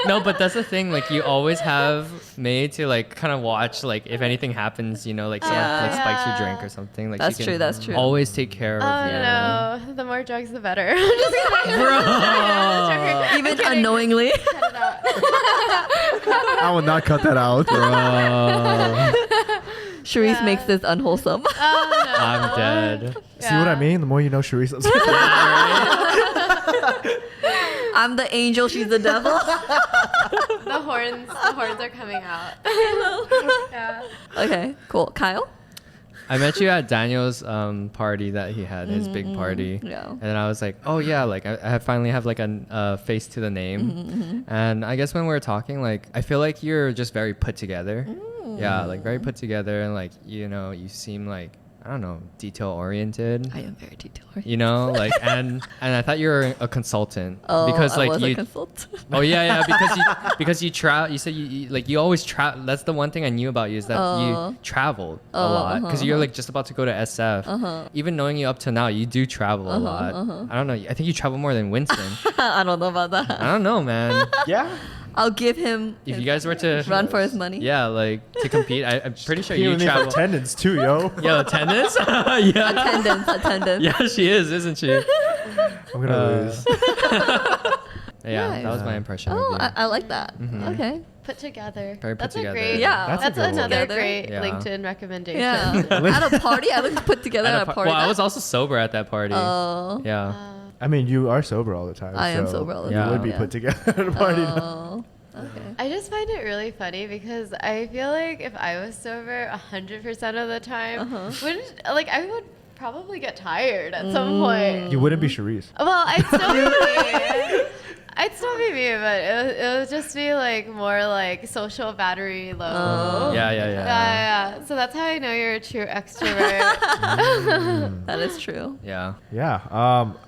No, but that's the thing. Like you always have May to like kind of watch like if anything happens, you know, like someone Yeah. like spikes your Yeah. drink or something. Like That's she can true, that's true. Always take care Oh of you. no, the more drugs, the better. I'm just kidding. Bro. Even unknowingly. Cut it out. I will not cut that out. Cherise Yeah. makes this unwholesome. Oh no. I'm dead. See what I mean? The more you know, Cherise. I'm the angel, she's the devil. The horns are coming out. Yeah. Okay, cool. Kyle? I met you at Daniel's party that he had, his big party. Yeah. And then I was like, oh yeah, like I finally have like a face to the name. And I guess when we were talking, like I feel like you're just very put together. Yeah, like very put together, and like you know, you seem like I don't know, detail oriented. I am very detailed. You know, like and I thought you were a consultant Oh, because I like was a you. consultant. Oh yeah, because you travel. You said you like you always travel. That's the one thing I knew about you is that Oh. you traveled a Oh, lot because you're like just about to go to SF. Uh-huh. Even knowing you up to now, you do travel a lot. I don't know. I think you travel more than Winston. I don't know about that. I don't know, man. Yeah. I'll give him If his you guys were to run for his money. yeah, like to compete, I'm pretty sure You you need travel. attendance too, yo. Yeah, attendance. Yeah. Attendance. Yeah, she is, isn't she? I'm gonna lose. Yeah, Nice. that was my impression Oh, of you. I like that. Okay. Put together. Very put That's together. a great. Yeah. That's a That's good one. another Together. great Yeah. LinkedIn recommendation. Yeah. At a party, I looked put together at a party. Well, I was also sober at that party. Oh. Yeah. I mean, you are sober all the time. I am so sober all the You time, would be yeah. put together at a party. Oh. Okay. I just find it really funny because I feel like if I was sober 100% of the time, wouldn't like I would probably get tired at some point. You wouldn't be Cherise. Well, I'd still be me. I'd still be me, but it would just be like more like social battery low. Oh. Yeah, yeah, yeah. Yeah. So that's how I know you're a true extrovert. That is true. Yeah. Yeah.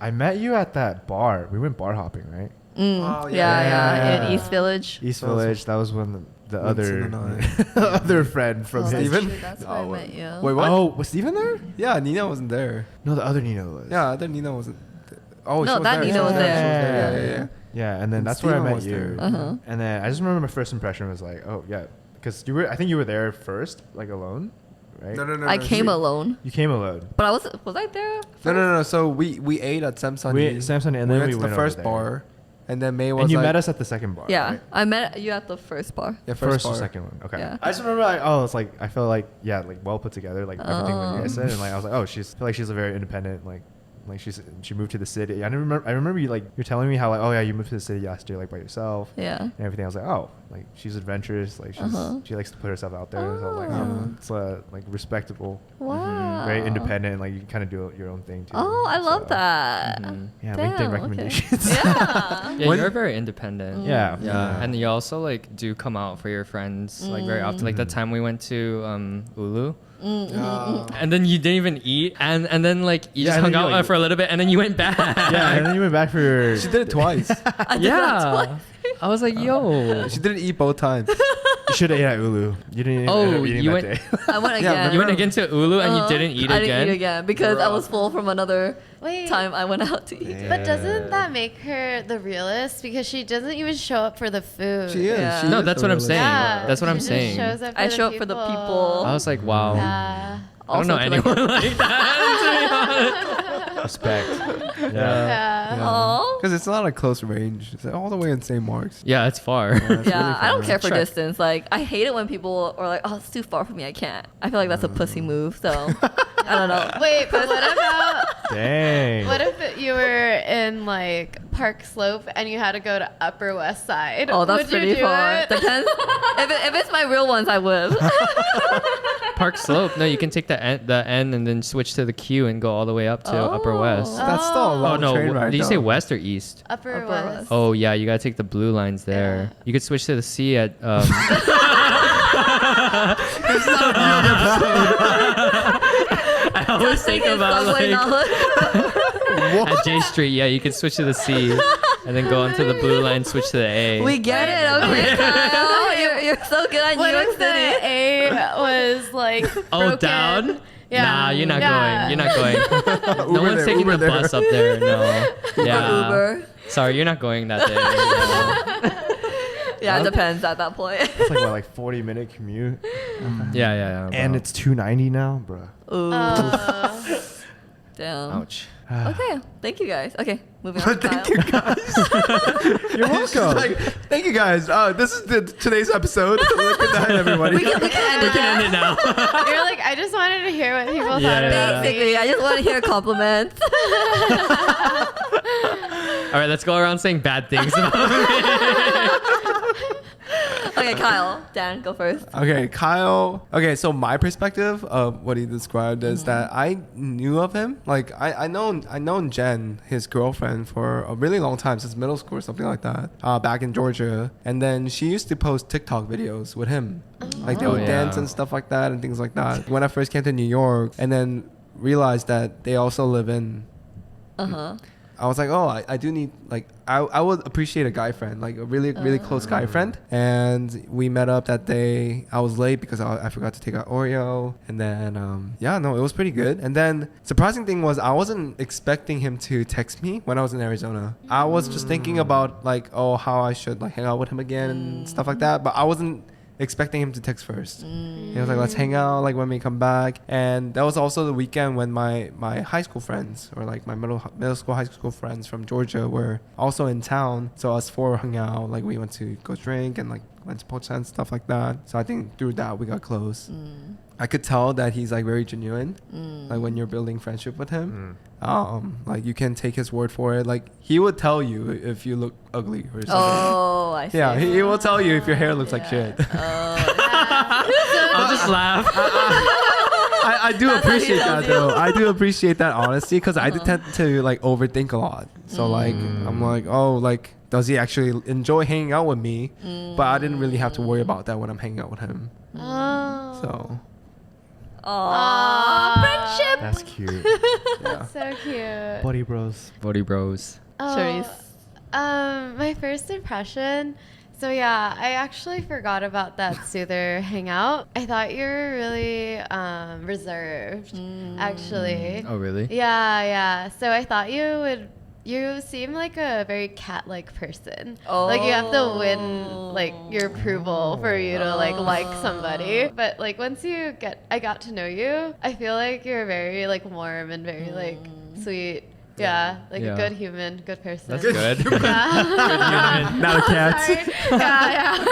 I met you at that bar. We went bar hopping, right? Oh, Yeah, yeah. in East Village. East That was- Village. That was when the Winson other other friend from Oh, that's his. Steven? true, that's where I met you. Wait, what? Oh, was Steven there? Yeah, Nina wasn't there. No, the other Nina was. Yeah, other Nina wasn't. Oh, No, she was that there. Nina She was there. there. She was there. Yeah. Yeah, and then And that's where I Steven met was you. there. Uh-huh. And then I just remember my first impression was like, oh yeah, because you were. I think you were there first, like alone, right? No. I came alone, You came alone. but was I there? No. So we ate at Samsung. We ate at Samsung, and then we to went the over first there. bar, and then May was And you like, met us at the second bar. Yeah, right? I met you at the first bar. Yeah, First or bar. second one. Okay. Yeah. I just remember it's like I felt like like well put together, like everything that you guys said, and like I was like, oh, I feel like she's a very independent, like she moved to the city. I remember you like you're telling me how like, oh yeah, you moved to the city last year like by yourself. Yeah. And everything. I was like, oh, like she's adventurous, like she likes to put herself out there. So I was like, Oh. it's like respectable, Wow. very independent, like you kind of do your own thing too. Oh, I love So, that. Yeah, Damn, LinkedIn okay. recommendations. Yeah. Yeah, When- you're very independent. Yeah. Yeah, and you also like do come out for your friends like very often. Like the time we went to Ulu, and then you didn't even eat, and then like you Yeah, just and hung then out you, like- for a little bit, and then you went back. Yeah, and then you went back for your. She did it twice. I did that twice. Yeah, I was like, yo. She didn't eat both times. You should have ate at Ulu. You didn't end Oh, up eating you that went- day. I went Yeah, again. You went again to Ulu and you didn't eat I again. didn't eat again because I was full from another Wait. time I went out to eat. Yeah. But doesn't that make her the realist? Because she doesn't even show up for the food. She is. Yeah. She No, is that's the what I'm realist. saying. Yeah. That's what she I'm just saying. shows up I show up for the people. I was like, wow. Yeah. I don't know Also, like- anyone like that. Respect. Yeah. Yeah. Aw. Because it's not a close range. It's all the way in St. Mark's. Yeah, it's far. It's really Yeah, I don't far. care for Trek. distance. Like, I hate it when people are like, "Oh, it's too far for me. I can't." I feel like that's a pussy move. So, I don't know. Wait, but what about Dang. what if you were in like Park Slope and you had to go to Upper West Side? Oh, that's Would you pretty do far. it? Depends. if it's my real ones, I would. Park Slope. No, you can take the N and then switch to the Q and go all the way up to Upper West. That's still a Oh long no, train ride. did you say though. west or east? Upper Upper West. West. Oh yeah, you gotta take the blue lines there. Yeah. You could switch to the C at. I always think about Subway like knowledge. at J Street. Yeah, you could switch to the C and then go onto the blue line, switch to the A. We get it, okay, Kyle. You're so good at New What York if the City. A was like Oh, broken? down? Yeah. Nah, you're not Yeah. going. You're not going. No Uber one's there, taking Uber the there. bus up there. No. Yeah. Uber. Sorry, you're not going that day. No. Yeah, it depends at that point. It's like what, like 40-minute commute, Yeah. and bro. it's $2.90 now, bro. Ooh, damn. Ouch. Okay, thank you guys. Okay, moving on. Thank Kyle. you guys. You're It's just welcome. like, thank you guys. This is today's episode. Good night, everybody. We can end it End it now. now. You're like, I just wanted to hear what people thought Yeah. about me. Basically, I just want to hear compliments. All right, let's go around saying bad things about me. Okay, Kyle, Dan, go first. Okay, Kyle. Okay, so my perspective of what he described is that I knew of him. Like I known Jen, his girlfriend, for a really long time, since middle school or something like that. Back in Georgia, and then she used to post TikTok videos with him. Like they Oh, would yeah. dance and stuff like that and things like that. When I first came to New York, and then realized that they also live in. I was like, oh, I do need, like, I would appreciate a guy friend, like a really close guy friend. And we met up that day. I was late because I forgot to take out Oreo. And then, yeah, no, it was pretty good. And then surprising thing was I wasn't expecting him to text me when I was in Arizona. I was just thinking about, like, oh, how I should, like, hang out with him again and stuff like that. But I wasn't expecting him to text first. He was like, let's hang out like when we come back. And that was also the weekend when my high school friends, or like my middle school, high school friends from Georgia, were also in town. So us four hung out, like we went to go drink and like went to Pocha and stuff like that. So I think through that we got close. I could tell that he's like very genuine. Like when you're building friendship with him, like you can take his word for it. Like he would tell you if you look ugly or something. Oh, I see. Yeah, he will tell you if your hair looks like shit. I'll just laugh. I do That's what he appreciate tells that you. though. I do appreciate that honesty because I do tend to like overthink a lot. So like I'm like, oh, like does he actually enjoy hanging out with me? But I didn't really have to worry about that when I'm hanging out with him. Oh. So Aww, friendship. That's cute. yeah. So cute. Buddy bros. Body bros. Oh, Cherise. my first impression. So yeah, I actually forgot about that Soother hangout. I thought you were really reserved, actually. Oh, really? Yeah. So I thought you seem like a very cat-like person. Like you have to win like your approval for you to like somebody. But like once I got to know you, I feel like you're very like warm and very like sweet. Yeah, like a good human, good person. That's good. Yeah. Good human. Not a cat. Sorry. Yeah.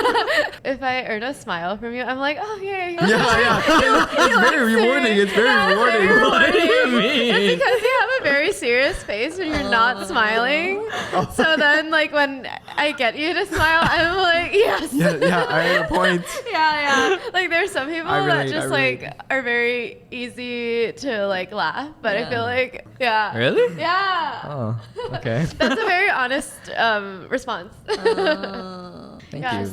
If I earn a smile from you, I'm like, oh, yay. Yeah. It's very rewarding. It's very rewarding. What do you mean? It's because you have a very serious face when you're not smiling. So then, like, when I get you to smile, I'm like, yes. Yeah, I have a point. Yeah. Like, there's some people I that relate, just, I like, relate. are very easy to, like, laugh. But I feel like, yeah. Really? Yeah. Oh, okay. That's a very honest response. Thank Yeah, you.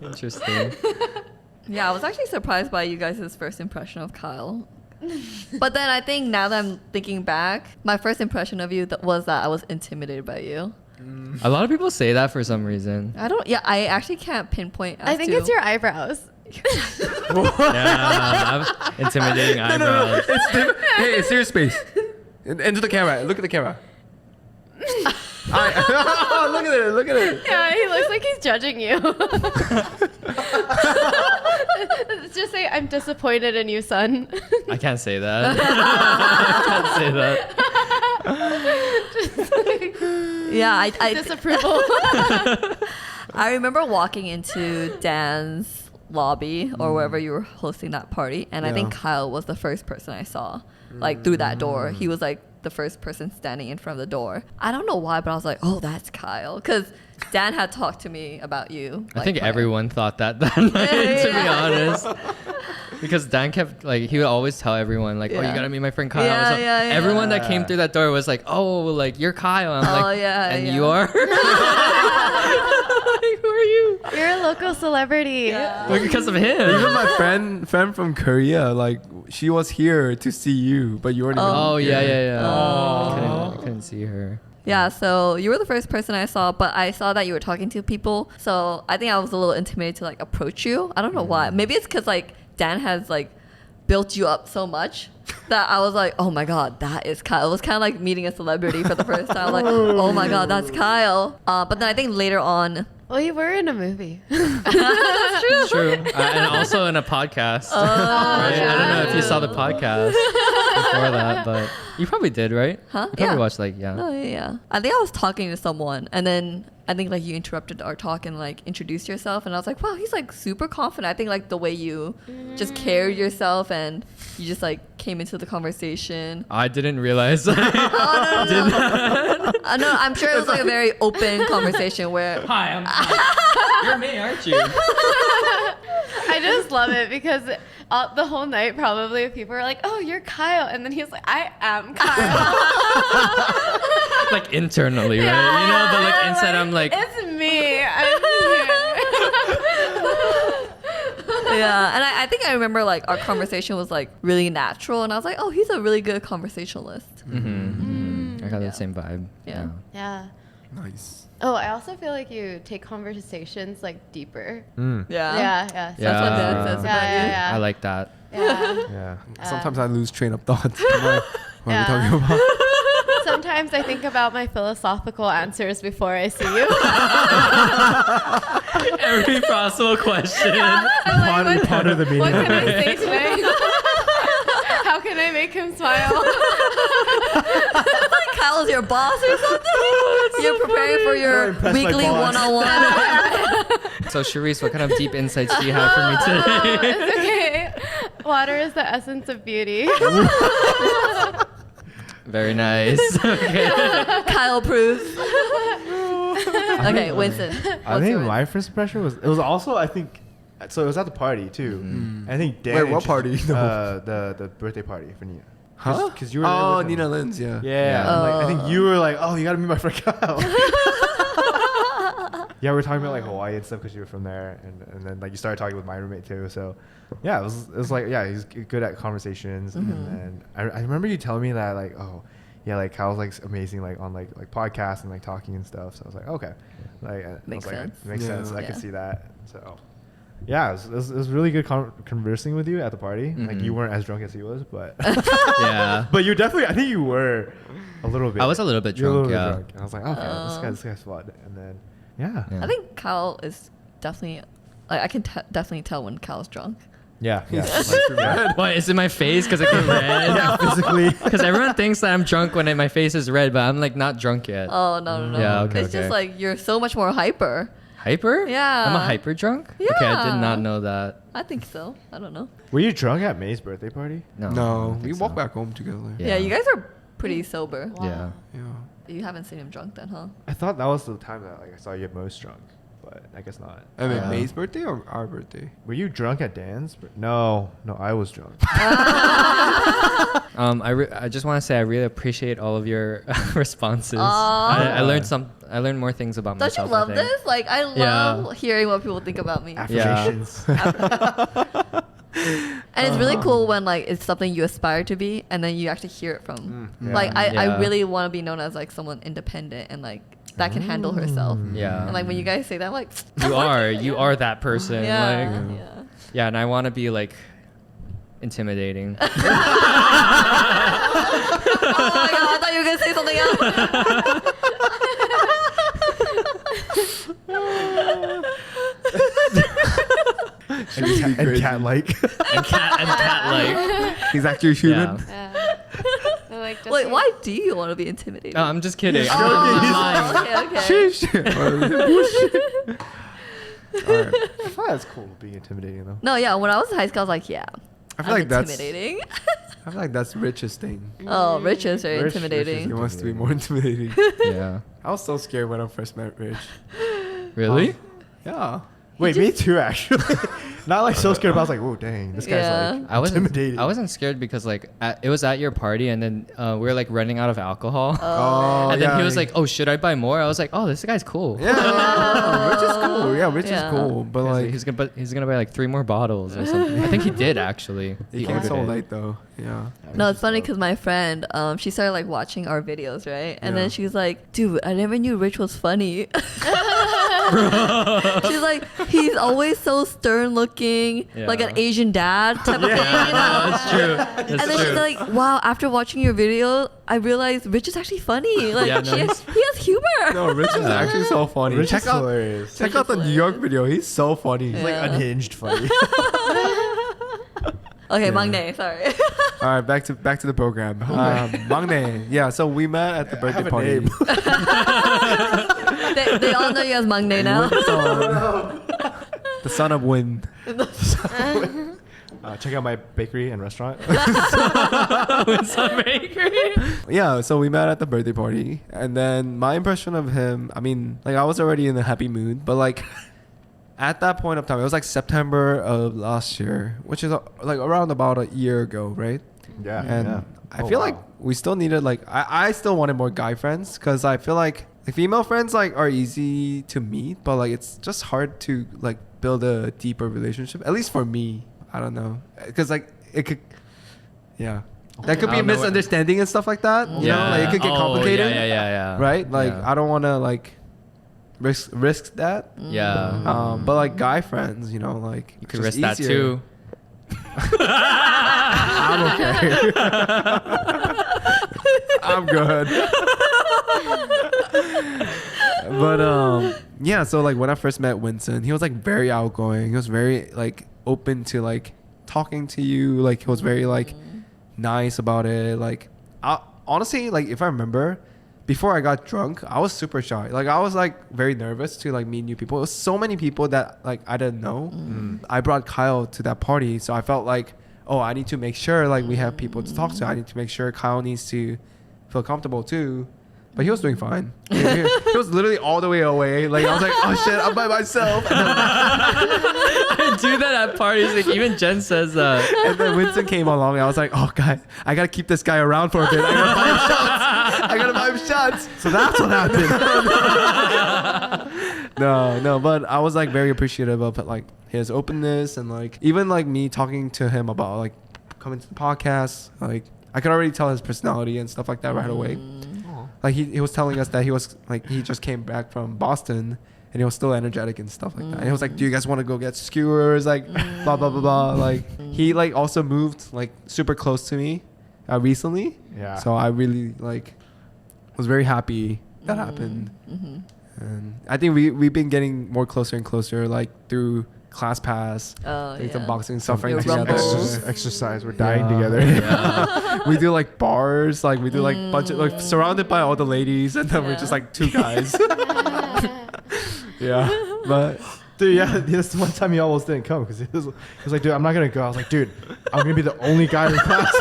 no. Interesting. Yeah, I was actually surprised by you guys' first impression of Kyle. But then I think now that I'm thinking back, my first impression of you was that I was intimidated by you. A lot of people say that for some reason. I actually can't pinpoint. I think it's your eyebrows. Yeah, intimidating eyebrows. It's hey, serious space. Into the camera. Look at the camera. Look at it. Yeah, he looks like he's judging you. Let's just say, I'm disappointed in you, son. I can't say that. I can't say that. Yeah, I Disapproval. I remember walking into Dan's lobby or wherever you were hosting that party, and I think Yeah. Kyle was the first person I saw, like through that door. He was like the first person standing in front of the door. I don't know why, but I was like, oh, that's Kyle, because Dan had talked to me about you. I like, think prior. everyone thought that night, to be Yeah. honest. Because Dan kept, like, he would always tell everyone, like, oh, you Yeah. gotta meet my friend Kyle. Yeah, So yeah. everyone that came through that door was like, oh, like, you're Kyle. I'm Oh, like, yeah, and yeah. you are? Like, who are you? You're a local celebrity. Like, because of him. Even my friend from Korea, like she was here to see you, but you weren't. even Oh, yeah. here. I couldn't see her. Yeah, so you were the first person I saw, but I saw that you were talking to people. So I think I was a little intimidated to like approach you. I don't know why. Maybe it's because like Dan has like built you up so much that I was like, oh my God, that is Kyle. It was kind of like meeting a celebrity for the first time. Like, oh my God, that's Kyle. But then I think later on, Well, you were in a movie. It's true. And also in a podcast. Right? I don't know if you saw the podcast before that, but you probably did, right? Huh? You probably Yeah. watched, like, yeah. oh yeah. I think I was talking to someone, and then I think like you interrupted our talk and like introduced yourself, and I was like, wow, he's like super confident. I think like the way you just carried yourself and you just like came into the conversation. I didn't realize. No, I'm sure it was like a very open conversation where Hi, I'm You're me, aren't you? I just love it because the whole night probably people were like, oh, you're Kyle. And then he was like, I am Kyle. Like internally, right? You know, but like inside I'm like, it's me. I'm here. yeah, and I think I remember like our conversation was like really natural, and I was like, oh, he's a really good conversationalist. I got Yeah. the same vibe. Yeah. Yeah. Nice. Oh, I also feel like you take conversations like deeper. Mm. Yeah. Yeah. That's what Dad says Yeah, about you. yeah. I like that. Yeah. Yeah. Sometimes I lose train of thought. What are we Yeah. talking about? Sometimes I think about my philosophical answers before I see you. Every possible question. Ponder the meaning What of can I it. say today? How can I make him smile? Kyle's your boss or something? You're preparing for your impress my weekly boss. one-on-one. So, Cherise, what kind of deep insights do you have for me today? It's okay. Water is the essence of beauty. Very nice. Okay. Kyle proves. Okay, Winson. I what's think yours? my first impression was, it was also, I think, so it was at the party too. I think Dan. Wait, what party? The birthday party for Nina. Huh? Because you were there Oh, with him. Nina Lynn's, yeah. Yeah. and, like, I think you were like, oh, you gotta meet my friend Kyle. Yeah, we were talking about like Hawaii and stuff because you were from there, and then like you started talking with my roommate too. So yeah, it was like, yeah, he's good at conversations, and then I remember you telling me that like, oh, yeah, like Kyle's like amazing, like on like podcasts and like talking and stuff. So I was like, okay, like Makes sense. Makes Yeah. sense. I could Yeah. see that. So yeah, it was really good conversing with you at the party. Like Mhm. you weren't as drunk as he was, but Yeah. but you definitely, I think you were a little bit. I was a little bit You were drunk, a little yeah. bit drunk. And I was like, okay, Oh. this guy's fun. And then yeah, Yeah. I think Kyle is definitely like I can definitely tell when Kyle's drunk. yeah. Red. What, is it my face because I get red? Yeah, physically. Because everyone thinks that I'm drunk when my face is red, but I'm like not drunk yet. Oh no. Yeah, okay, It's just okay. like you're so much more hyper. Hyper? Yeah. I'm a hyper drunk? Okay, I did Yeah. not know that. I think so. I don't know. Were you drunk at May's birthday party? No. I No, don't we think walked so. back home together. Yeah, Yeah. you guys are pretty sober. Yeah. Yeah. You haven't seen him drunk then, huh? I thought that was the time that like I saw you most drunk, but I guess not. I mean, Yeah. May's birthday or our birthday? Were you drunk at Dan's? No, I was drunk. I just want to say I really appreciate all of your responses. Aw. I learned more things about Don't you myself. love I think. this? Like I love Yeah. hearing what people think about me. Affirmations. And it's really cool when like it's something you aspire to be and then you actually hear it from. Yeah. Like I Yeah. really want to be known as like someone independent and like that can handle herself. Yeah. And like when you guys say that, I'm like You are that person. Yeah. Like, Yeah. yeah, and I want to be like intimidating. Oh my god, I thought you were gonna say something and cat-like. and cat like. He's actually human. Yeah. Yeah. They're like, just Wait, like- why do you want to be intimidated? No, I'm just kidding. Oh, okay. Sheesh. Alright. I thought that's cool being intimidating though. No, yeah, when I was in high school, I was like, yeah, I feel I'm like that's. intimidating. I feel like that's Rich's thing. Oh, Rich is very Rich- Rich is He intimidating. wants to be more intimidating. Yeah. I was so scared when I first met Rich. Really? Yeah. Wait, me too actually. Not like so scared, but I was like, oh dang, this guy's Yeah. like I wasn't scared because like it was at your party and then we were like running out of alcohol. Oh, and then yeah. he was like, "Oh, should I buy more?" I was like, "Oh, this guy's cool." Yeah, Rich is cool. Yeah, Rich Yeah. is cool. But like, he's gonna buy like 3 more bottles or something. I think he did actually. he came so ordered it. late though. Yeah. No, it's funny because my friend, she started like watching our videos, right? And Yeah. then she was like, "Dude, I never knew Rich was funny." She's like, "He's always so stern looking, like an Yeah. Asian dad type of thing." Yeah, You no, know? that's true. That's And then true. she's like, "Wow, after watching your video, I realized Rich is actually funny. Like, Yeah, no, he has humor." No, Rich is actually so funny. Rich check is out, hilarious. check out the New York video. He's so funny. He's like Yeah. unhinged funny. Okay, Yeah. Mangne, sorry. All right, back to the program. Mangne. Yeah, so we met at the I birthday have a party. name. they all know you as Mangne now. Winson, the son of Win. Check out my bakery and restaurant. Winson Bakery. Yeah, so we met at the birthday party, and then my impression of him, I mean, like I was already in a happy mood, but like at that point of time, it was like September of last year, which is like around about a year ago, right? Yeah. And yeah. I Oh, feel wow. like we still needed like I still wanted more guy friends because I feel like the female friends like are easy to meet, but like it's just hard to like build a deeper relationship. At least for me, I don't know, because like it could, yeah, that could I be a don't know what- misunderstanding and stuff like that. You know, like it could get Oh, complicated. Yeah. Right? Like Yeah. I don't want to like risk that. Yeah. But like guy friends, you know, like You could risk that easier. too. I'm okay. I'm good. But yeah, so like when I first met Winson, he was like very outgoing. He was very like open to like talking to you. Like he was very like nice about it. Like honestly, like if I remember, before I got drunk, I was super shy. Like I was like very nervous to like meet new people. It was so many people that like I didn't know. I brought Kyle to that party, so I felt like, oh, I need to make sure like we have people to talk to. I need to make sure Kyle needs to feel comfortable too. But he was doing fine. He was literally all the way away. Like I was like, oh shit, I'm by myself. I do that at parties. Like even Jen says that. And then Winson came along and I was like, oh god, I gotta keep this guy around for a bit. I gotta buy him shots. I gotta buy him shots. So that's what happened. No, but I was like very appreciative of like his openness and like even like me talking to him about like coming to the podcast. Like I could already tell his personality and stuff like that right away. Like he was telling us that he was like he just came back from Boston and he was still energetic and stuff like that. And he was like, "Do you guys want to go get skewers?" Like blah blah blah blah. Like he like also moved like super close to me recently. Yeah. So I really like was very happy that happened. And I think we've been getting more closer and closer like through class pass, doing some boxing, suffering Your together. rumbles. Exercise. We're dying Yeah. together. We do like bars, like we do like bunch of like surrounded by all the ladies, and then we're just like two guys. Yeah, but Dude, yeah, this one time he almost didn't come because he was like, dude, I'm not gonna go. I was like, dude, I'm gonna be the only guy in class.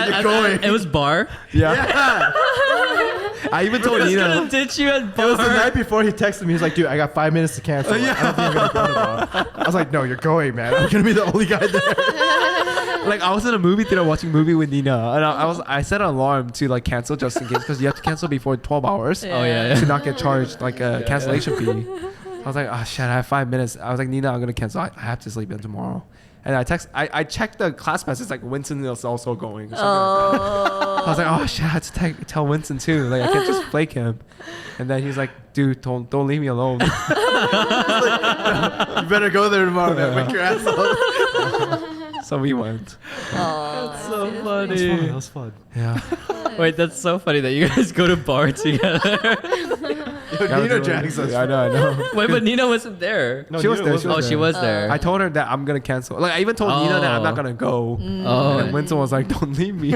You're going. It was bar. yeah. I even told He's Nina. gonna ditch you at It was the bar. night before he texted me. He's like, dude, I got 5 minutes to cancel. I don't think I'm gonna go to bar. I was like, no, you're going, man. I'm gonna be the only guy there. Like I was in a movie theater watching a movie with Nina, and I set an alarm to like cancel just in case because you have to cancel before 12 hours Oh yeah. to not get charged like a cancellation fee. I was like, oh shit, I have 5 minutes. I was like, Nina, I'm gonna cancel. I have to sleep in tomorrow. And I checked the class pass. It's like Winson is also going. Or something like that. I was like, oh shit, I had to tell Winson too. Like I can't just flake him. And then he's like, dude, don't leave me alone. You better go there tomorrow, man. Wake your ass up. So we went. That's so That funny. was fun. Yeah. Wait, that's so funny that you guys go to bar together. Nina drags us. I know. Wait, but Nina wasn't there. No, She was Nina there, wasn't Oh, she was Oh. there. I told her that I'm gonna cancel. Like I even told Nina that I'm not gonna go. Oh. And Winson was like, don't leave me.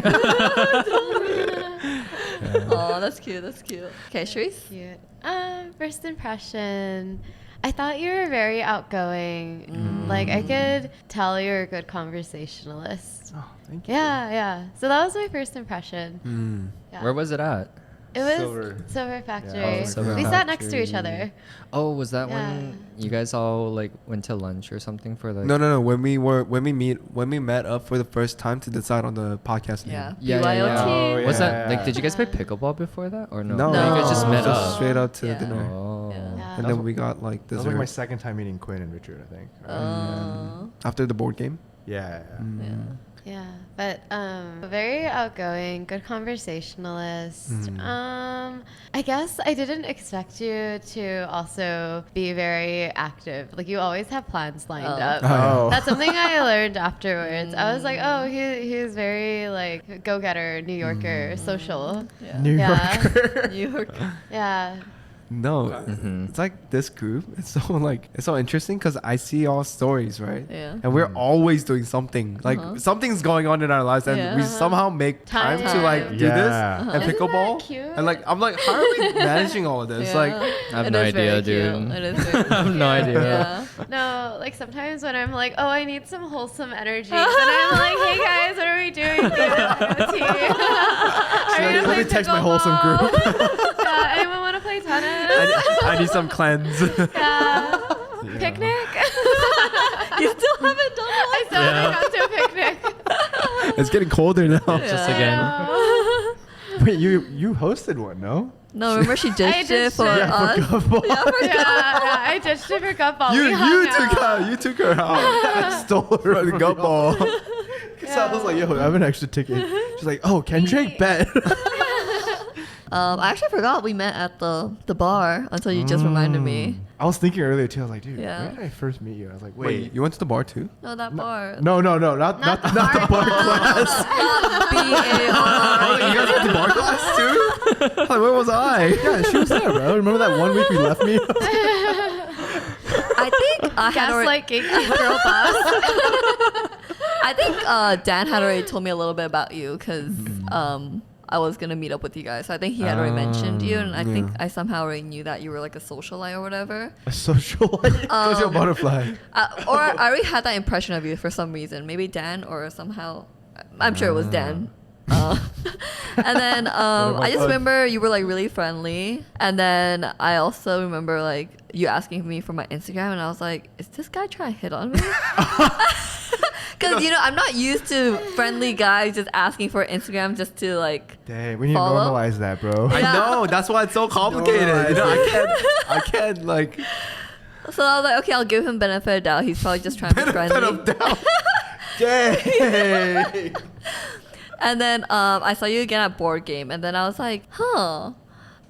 Oh, that's cute. That's cute. Okay, Cherise. Cute. First impression. I thought you were very outgoing. Like I could tell you're a good conversationalist. Oh, thank you. Yeah. So that was my first impression. Yeah. Where was it at? It was Silver. Silver Factory. Yeah, Silver we sat next to each Factory. other. Oh, was that Yeah. when you guys all like went to lunch or something for like? No. When we met up for the first time to decide on the podcast name. Yeah. Yeah, BYOT. yeah. Oh, Was yeah. that like? Did you guys play pickleball before that or no? No, You guys just met just up. straight up to Yeah. dinner. Oh. Yeah. And then we got like That was dessert like my second time meeting Quinn and Richard, I think. Oh. after the board game. Yeah. Yeah. Yeah, but very outgoing, good conversationalist. I guess I didn't expect you to also be very active. Like you always have plans lined up. Oh. That's something I learned afterwards. I was like, oh, he's very like go-getter, New Yorker, social. Yeah. New Yeah. Yorker. New York. Yeah. No, Mhm. it's like this group. It's so interesting because I see all stories, right? Yeah. And we're always doing something. Like something's going on in our lives, and Yeah. we somehow make time to like do Yeah. this and Isn't pickleball. that cute? And like I'm like, how are we managing all of this? Yeah. Like, I have It no is very idea, cute. dude. It is very I have no idea. Yeah. No, like sometimes when I'm like, oh, I need some wholesome energy, then I'm like, hey guys, what are we doing? BYOT? Are we gonna Let me play text my wholesome pickleball? group. Yeah, anyone want to play tennis? I need some cleanse. Yeah. Picnic? You still haven't done one? I still haven't gone to a picnic. It's getting colder now. Just again. Oh. Wait, you hosted one, no? No, remember she ditched it ditched for it. Yeah, us. for Gulfball. Yeah, I ditched it for Gutball. You We hung took out. her. You took her out. I stole her The from gut ball. Because I was like, yo, I have an extra ticket. She's like, oh, Kendrick, bet. I actually forgot we met at the bar until you just reminded me. I was thinking earlier too. I was like, dude, Yeah. where did I first meet you? I was like, Wait, wait. you went to the bar too? No, that bar. No, not the bar class. Oh, you guys went to bar class too? Like, where was I? Yeah, she was there, bro. Remember that one week we left me? I think I had already. Gaslight gatekeep girl boss. I think Dan had already told me a little bit about you because I was gonna meet up with you guys. So I think he had already mentioned you, and I think I somehow already knew that you were like a socialite or whatever. A socialite. Social butterfly. Or I already had that impression of you for some reason. Maybe Dan or somehow. I'm sure it was Dan. And then I just remember you were like really friendly, and then I also remember like you asking me for my Instagram, and I was like, is this guy trying to hit on me? Because I'm not used to friendly guys just asking for Instagram just to like. Dang, we need to Follow? normalize that, bro. I Yeah. know. That's why it's so complicated. You know, I can't like So I was like, okay, I'll give him benefit of doubt. He's probably just trying to be benefit friendly. of doubt. Dang. And then I saw you again at board game, and then I was like, huh.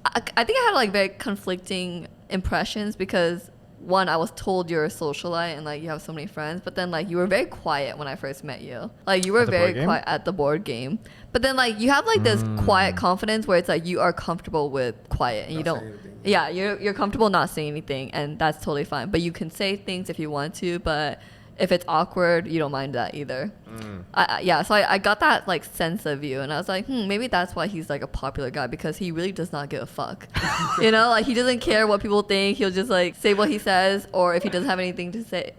I think I had like very conflicting impressions because one, I was told you're a socialite and like you have so many friends, but then like you were very quiet when I first met you. Like you were very quiet at the board game, but then like you have like this quiet confidence where it's like you are comfortable with quiet and you don't. Yeah, you're comfortable not saying anything, and that's totally fine. But you can say things if you want to, but if it's awkward, you don't mind that either. So I got that like sense of you, and I was like, maybe that's why he's like a popular guy, because he really does not give a fuck. You know, like he doesn't care what people think. He'll just like say what he says, or if he doesn't have anything to say,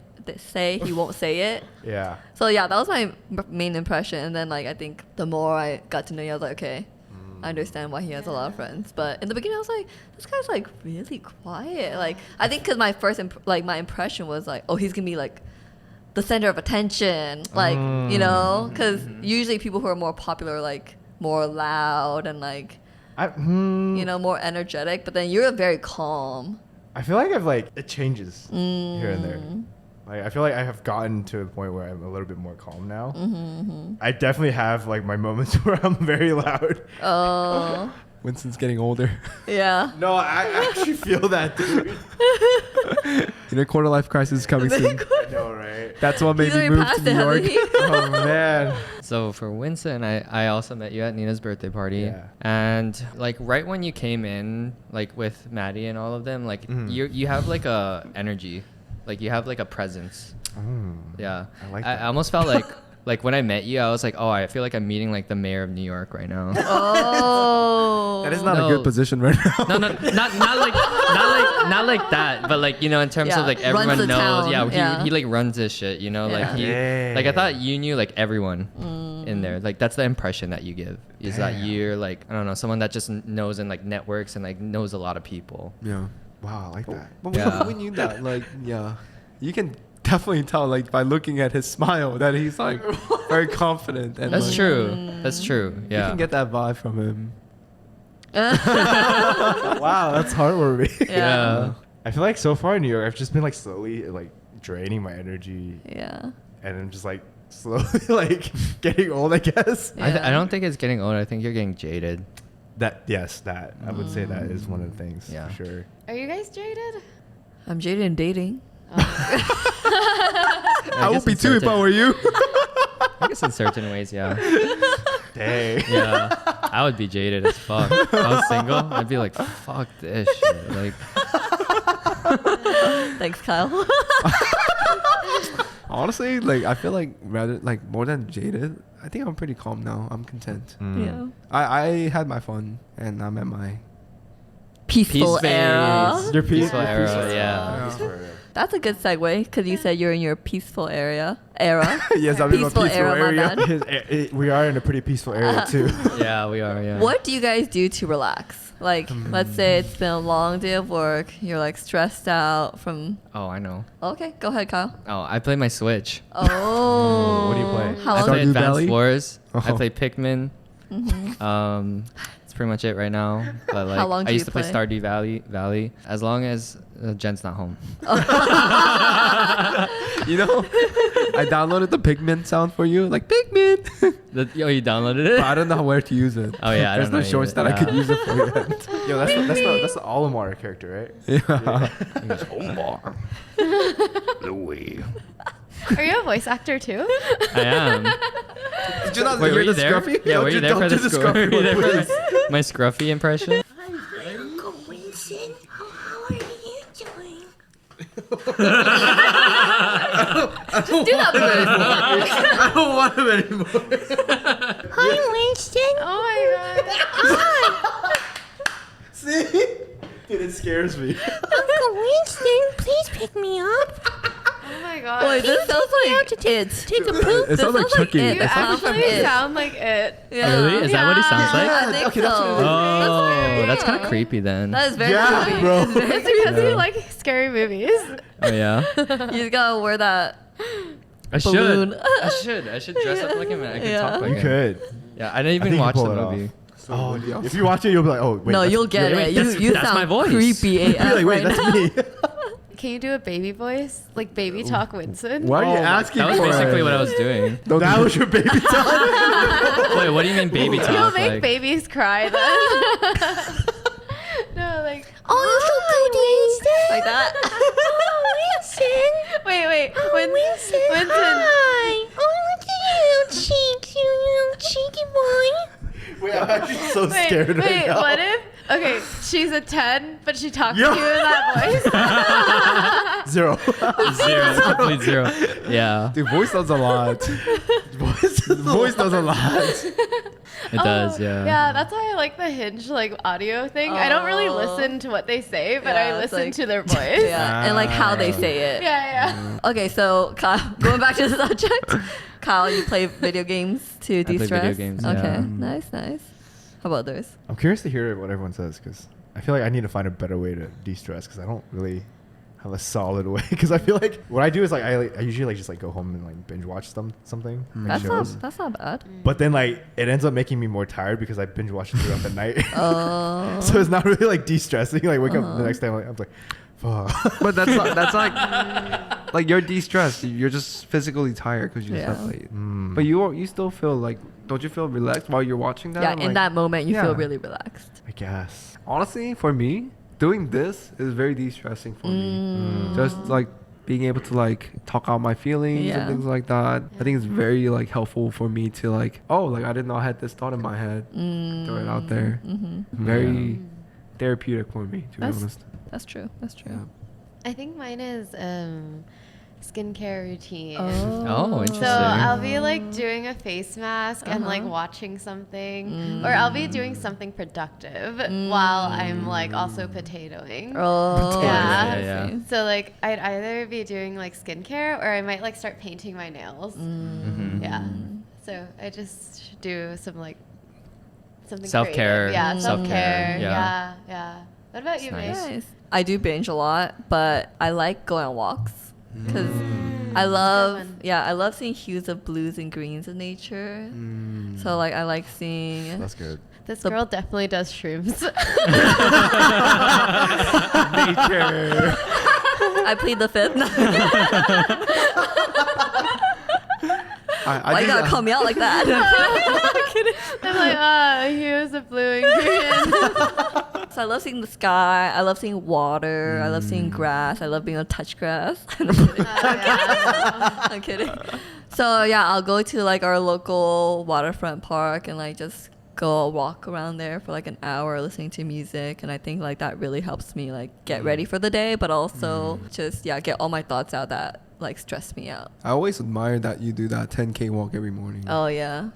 he won't say it. Yeah. So yeah, that was my main impression. And then like I think the more I got to know you, I was like, okay, I understand why he has a lot of friends. But in the beginning, I was like, this guy's like really quiet. Like I think because my first my impression was like, oh, he's gonna be like the center of attention, like you know, because usually people who are more popular are like more loud and like you know, more energetic. But then you're very calm. I feel like it changes here and there. Like I feel like I have gotten to a point where I'm a little bit more calm now. I definitely have like my moments where I'm very loud. Oh. Winston's getting older. Yeah. No, I actually feel that, dude. Inner quarter life crisis is coming soon. I know, right? That's what made He's me already move to passed New it, York. hasn't he? Oh man. So for Winson, I also met you at Nina's birthday party. Yeah. And like right when you came in, like with Maddie and all of them, like you have like a energy. Like you have like a presence. Yeah. I like that. I almost felt like when I met you, I was like, oh, I feel like I'm meeting like the mayor of New York right now. Oh. That is not No. a good position right now. No, not like that, but like, you know, in terms Yeah, of like runs everyone the knows. town, Yeah, yeah. he like runs this shit, you know, like Yeah. like I thought you knew like everyone in there. Like that's the impression that you give is that you're like, I don't know, someone that just knows and like networks and like knows a lot of people. Yeah. Wow, I like that. But Yeah. we knew that, like, yeah. You can definitely tell, like, by looking at his smile that he's, like, very confident. And That's like, true. That's true. Yeah. You can get that vibe from him. Wow, that's heartwarming. Yeah. I feel like so far in New York, I've just been like slowly like draining my energy, Yeah. and I'm just like slowly like getting old, I guess. Yeah. I don't think it's getting old. I think you're getting jaded. That I would say that is one of the things. Yeah. For sure. Are you guys jaded? I'm jaded in dating. I would guess be in too if I certain- were you. I guess in certain ways, yeah. Dang. Yeah. I would be jaded as fuck. If I was single, I'd be like, fuck this shit. Like, Thanks, Kyle. Honestly, like, I feel like rather, like, more than jaded, I think I'm pretty calm now. I'm content. Yeah. I had my fun, and I'm at my... Peaceful Peace era. phase. Your Peaceful era, yeah. That's a good segue because you said you're in your peaceful era. Yes, I'm in my peaceful era, my area. bad. We are in a pretty peaceful area too. Yeah, we are, yeah. What do you guys do to relax? Like, let's say it's been a long day of work. You're like stressed out from. Oh, I know. Okay, go ahead, Kyle. Oh, I play my Switch. Oh. What do you play? How I long? play Stardew Advanced Valley? Wars. I Oh. play Pikmin. That's pretty much it right now. But like, How long do I you used to play play? Stardew Valley as long as Jen's not home. You know, I downloaded the Pigment sound for you, like Pigment. Oh, you downloaded But it? I don't know where to use it. Oh, yeah, I There's don't no know shorts either. that I could Yeah. use it for yet. Yo, that's the Olimar character, right? Yeah. Louis. Are you a voice actor too? I am. Did you not Wait, hear were you the there? Scruffy? Yeah, were you there for the Scruffy? scruffy? Were you there for my scruffy impression? Hi, Uncle Winson. How are you doing? Do that first. I don't want him anymore. Hi, Winston. Oh my god. See? Dude, it scares me. Uncle Winston, please pick me up. Oh my god. Wait, this sounds like it's. Take a poop. It sounds like Chucky. it. You It sounds like actually it. sound like it. Yeah. Really? Is that what he sounds like? I think okay, that's so. what it is. Oh, that's kind Yeah. of creepy then. That is very Yeah, creepy. bro. It's very It's because Yeah. you like scary movies. Oh yeah. You just gotta wear that. I Balloon. should. I should dress up like him. And I could Yeah. talk like You him. could. Yeah, I didn't I even think you watch pull the it off. movie. Oh, if you watch it, you'll be like, oh, wait. No, that's- you'll get wait, it. that's- You that's sound my voice. creepy AF You'll be like, wait, right that's now. me. can you do a baby voice? Like baby talk Winson? Why are you Oh, asking That was for basically it? what I was doing. That was your baby talk. Wait, what do you mean baby You'll talk? make Like, babies cry then. No, like Oh, you're so good, Winston. Like that. Oh, Winston. wait. Winston. Winston. Hi. Oh, look at you, cheeks, you little cheeky boy. Wait, I'm actually so scared right Wait, now. what if? Okay, she's a 10, but she talks Yeah. to you in that voice. 0. zero, complete zero. Yeah, Dude, voice does a lot. Voice does a lot. it does. Yeah. Yeah, that's why I like the Hinge like audio thing. I don't really Oh. listen to what they say, but Yeah, I it's listen like- to their voice. Yeah, and like how they say it. Yeah. Okay, so Kyle, going back to the subject, Kyle, you play video games to play de-stress? video games, Okay, yeah. nice. How about others? I'm curious to hear what everyone says because I feel like I need to find a better way to de-stress because I don't really have a solid way. Because I feel like what I do is like I usually like just like go home and like binge watch something. Like shows. That's not bad. But then like it ends up making me more tired because I binge watch it throughout the night. Oh. So it's not really like de-stressing. Like wake up the next day, I'm like, fuck. But that's like you're de-stressed. You're just physically tired because you Yeah. slept late. Mm. But you still feel like, don't you feel relaxed while you're watching that? Yeah, in Like, that moment, you feel yeah. really relaxed. I guess. Honestly, for me, doing this is very de-stressing for me. Just like being able to like talk out my feelings Yeah. and things like that. I think it's very like helpful for me to like, oh, like I didn't know I had this thought in my head. Throw it out there. Very therapeutic for me, to be That's- honest. That's true. Yeah. I think mine is skincare routine. Oh, interesting. So I'll be like doing a face mask and like watching something, or I'll be doing something productive while I'm like also potatoing. Oh, Yeah. Yeah. So like I'd either be doing like skincare or I might like start painting my nails. Mhm. Yeah. So I just do some like something Self-care. creative. Yeah, Self-care, self-care. yeah. Yeah. What about you, That's May? Nice. I do binge a lot, but I like going on walks because I That's a love, good one. I love seeing hues of blues and greens in nature. So like I like seeing. That's good. This The- girl definitely does shrooms. Nature. I plead the fifth. I Why you just- gotta call me out like that? I'm like, here's a blue and green. So I love seeing the sky. I love seeing water. I love seeing grass. I love being able to touch grass. I'm kidding. So yeah, I'll go to like our local waterfront park and like just go walk around there for like an hour listening to music, and I think like that really helps me like get ready for the day, but also just get all my thoughts out that like stress me out. I always admire that you do that 10K walk every morning. Oh yeah,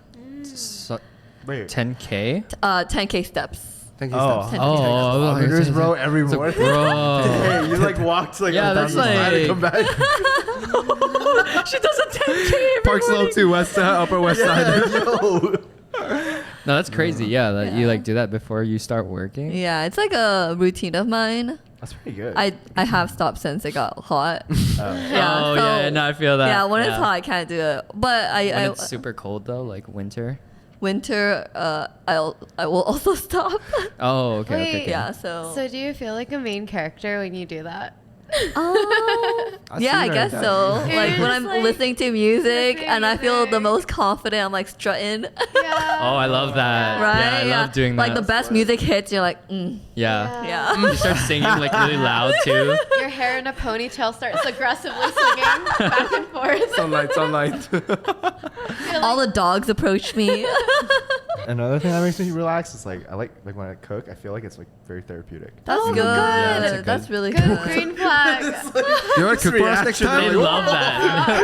So, Wait. 10K? 10K steps. 10K Oh. steps. Oh, Kilometers, bro, every So, morning. bro. Hey, you like walked like Yeah, a that's 1,000 miles to like- come back. She does a 10K every Park Slope morning. to West Upper West Side. Yo. No, that's crazy. Yeah, that you Yeah. like do that before you start working. Yeah, it's like a routine of mine. That's pretty good. I have stopped since it got hot. Oh so- yeah, no, I feel that. Yeah, when it's hot, I can't do it. But When I it's super cold though, like winter. winter, I will also stop. Oh, okay, Wait. okay, okay. Yeah, so. So do you feel like a main character when you do that? Yeah, I guess so. You're Like when just, I'm like, listening to music listening and I feel the music. most confident, I'm like strutting. Yeah. Oh, I love that. Right? Yeah, I love doing that. Like the best music hits, you're like, Yeah. yeah. You start singing like really loud too. Your hair in a ponytail starts aggressively swinging back and forth. Sunlight. All the dogs approach me. Another thing that makes me relax is like I like when I cook. I feel like it's like very therapeutic. That's Oh my good. God. Yeah, that's a That's good- really Good good. green flag. You want to cook for us next reaction, They time? love that.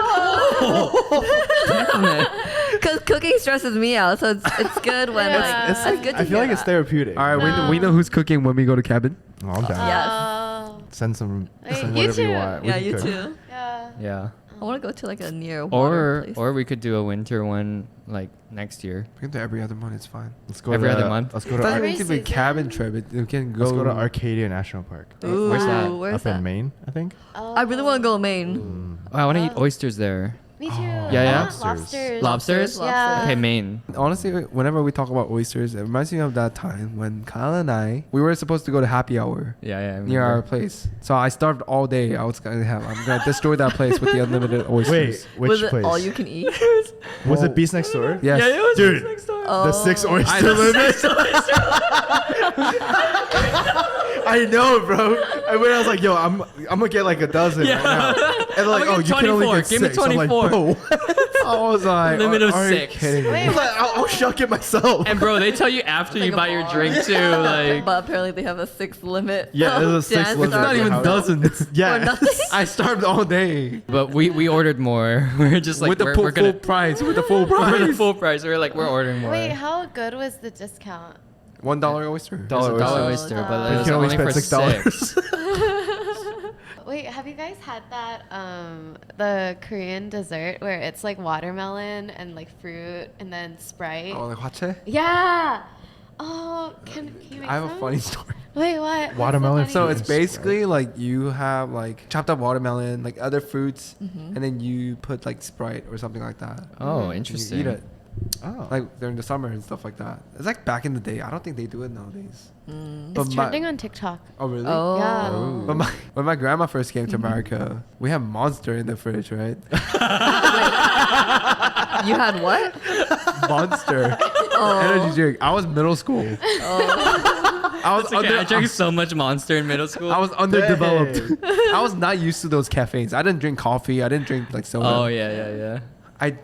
Because cooking stresses me out, so it's good when Yeah. like It's it's good to I feel hear like it's that. therapeutic. All right, No. we know who's cooking when we go to cabin. Oh, I'm down. Yes. Oh. Send some, Hey, send you whatever you too. want. We Yeah, can you cook. too. Yeah. Yeah. I want to go to like a near water Or place. we could do a winter one like next year. We can do every other month. It's fine. Let's go Every to, other month? Let's go It to, doesn't Every need to be a season. cabin trip. We can go. let's go to Arcadia National Park. Where's that? Ooh, Where's Up that? in Maine, I think. Oh. I really want to go to Maine. Oh, I want to eat oysters there. Me Me too. yeah. Lobsters. Lobsters? Yeah. Okay, Maine. Honestly, whenever we talk about oysters, it reminds me of that time when Kyle and I, we were supposed to go to happy hour Yeah, I near remember. our place. So I starved all day. I'm gonna destroy that place with the unlimited oysters. Wait, which Was it place? all you can eat? Was it Beast Next Door? Yes. Yeah, it was Dude. next door. Oh. The 6 oyster I- limit. I know, bro. And when I was like, yo, I'm gonna get like a dozen right now. And they're like, I'm gonna oh, get you can only 24. get Give me 6. I'm like, 24. bro, what? I was like, Limit of are you 6. kidding me? Wait, I'm like, I'll shuck it myself. And bro, they tell you after Like you a buy your bar. drink too, like. But apparently they have a 6 limit. Yeah, of there's a 6 dance limit. It's not even starting. dozens. For Yeah. nothing. I starved all day. But we ordered more. We're just like with the we're, full, we're gonna full price. With the full for the price. full price. We're like we're ordering more. Wait, how good was the discount? $1 oyster. It was a dollar oyster, but But it you was can only only spend for $6. 6. Wait, have you guys had that the Korean dessert where it's like watermelon and like fruit and then Sprite? Oh, like Hwachae? Yeah. Oh, can you make I have a some? funny story. Wait, what? What's Watermelon so So funny? it's basically like you have like chopped up watermelon, like other fruits, and then you put like Sprite or something like that. Oh, And interesting. you eat it Oh. like during the summer and stuff like that. It's like back in the day. I don't think they do it nowadays. Mm. But It's trending on TikTok. Oh really? Oh. Yeah. But when my grandma first came to America, we had Monster in the fridge, right? You had what? Monster energy drink. I was middle school. I was Okay, I drank so much Monster in middle school. I was underdeveloped. I was not used to those caffeines. I didn't drink coffee. I didn't drink like soda. Oh yeah. I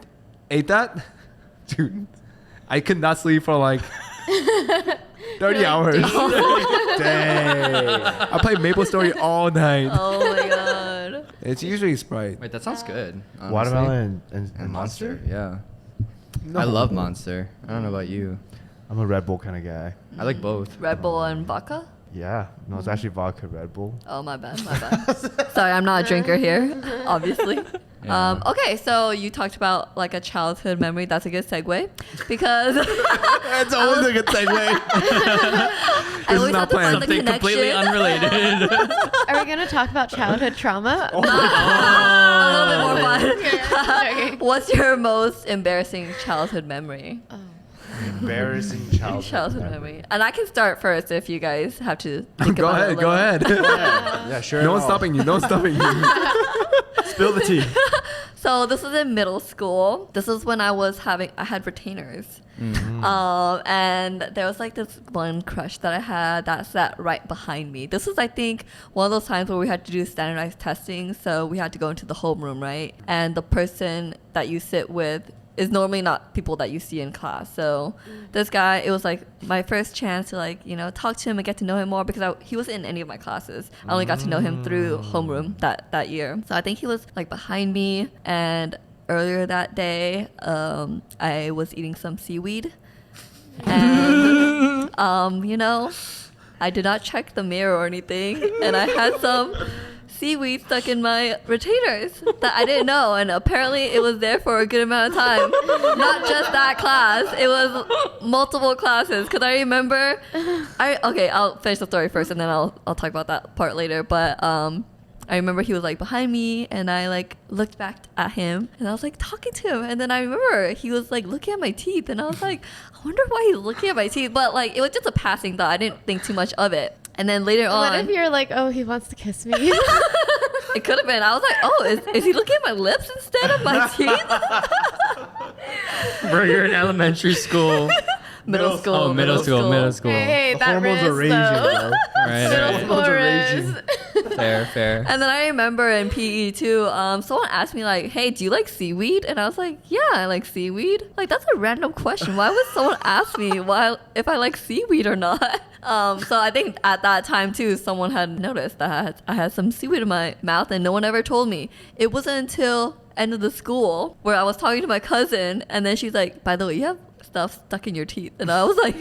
ate that, dude. I could not sleep for like 30 hours. Dang. I played Maple Story all night. Oh my god. It's usually Sprite. Wait, that sounds good. honestly. Watermelon and and Monster? Monster. Yeah. No. I love Monster. I don't know about you. I'm a Red Bull kind of guy. I like both. Red Bull and vodka? Yeah. No, it's actually vodka Red Bull. Oh, my bad. Sorry, I'm not a drinker here, obviously. Yeah. Okay, so you talked about like a childhood memory. That's a good segue because It's always a good segue. I is always not have to find planned. the Something completely connection. unrelated. Are we gonna talk about childhood trauma? A little bit more fun. Okay. What's your most embarrassing childhood memory? Embarrassing Childhood memory. And I can start first if you guys have to think Go about it a ahead. Go little. ahead. Yeah, sure. No one's stopping you. No one's stopping you. Spill the tea. So this was in middle school. This is when I had retainers. And there was like this one crush that I had that sat right behind me. This was, I think, one of those times where we had to do standardized testing. So we had to go into the homeroom, right? And the person that you sit with is normally not people that you see in class. So this guy, it was like my first chance to like, talk to him and get to know him more because he wasn't in any of my classes. I only got to know him through homeroom that year. So I think he was like behind me. And earlier that day, I was eating some seaweed. And, I did not check the mirror or anything. And I had some seaweed stuck in my retainers that I didn't know, and apparently it was there for a good amount of time. Not just that class, it was multiple classes. Because I remember, I'll finish the story first, and then I'll talk about that part later. But I remember he was like behind me, and I like looked back at him, and I was like talking to him, and then I remember he was like looking at my teeth, and I was like, I wonder why he's looking at my teeth. But like it was just a passing thought. I didn't think too much of it. And then later on, What if you're like, oh, he wants to kiss me? it could have been. I was like, oh, is he looking at my lips instead of my teeth? Bro, you're in elementary school. Middle school. Oh, middle school. Hey, The that hormones are risk, raging, though. bro. Right. Middle school Hormones are risk. raging. Fair. And then I remember in PE too, someone asked me like, hey, do you like seaweed? And I was like, yeah, I like seaweed. Like, that's a random question. Why would someone ask me if I like seaweed or not? So I think at that time too, someone had noticed that I had some seaweed in my mouth and no one ever told me. It wasn't until end of the school where I was talking to my cousin, and then she's like, by the way, you have stuff stuck in your teeth. And I was like,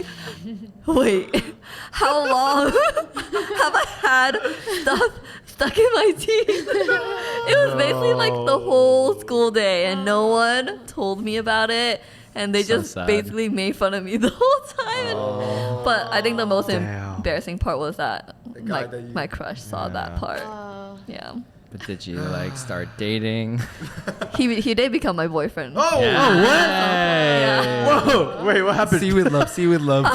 wait, how long have I had stuff stuck in my teeth? It was basically like the whole school day, and no one told me about it, and they So just sad. basically made fun of me the whole time. But I think the most Damn. embarrassing part was that guy that you- my crush saw that Yeah. part. Oh. Yeah. But did you like start dating? He did become my boyfriend. Oh, Yeah. whoa! Wait, what happened? See with love. See with love.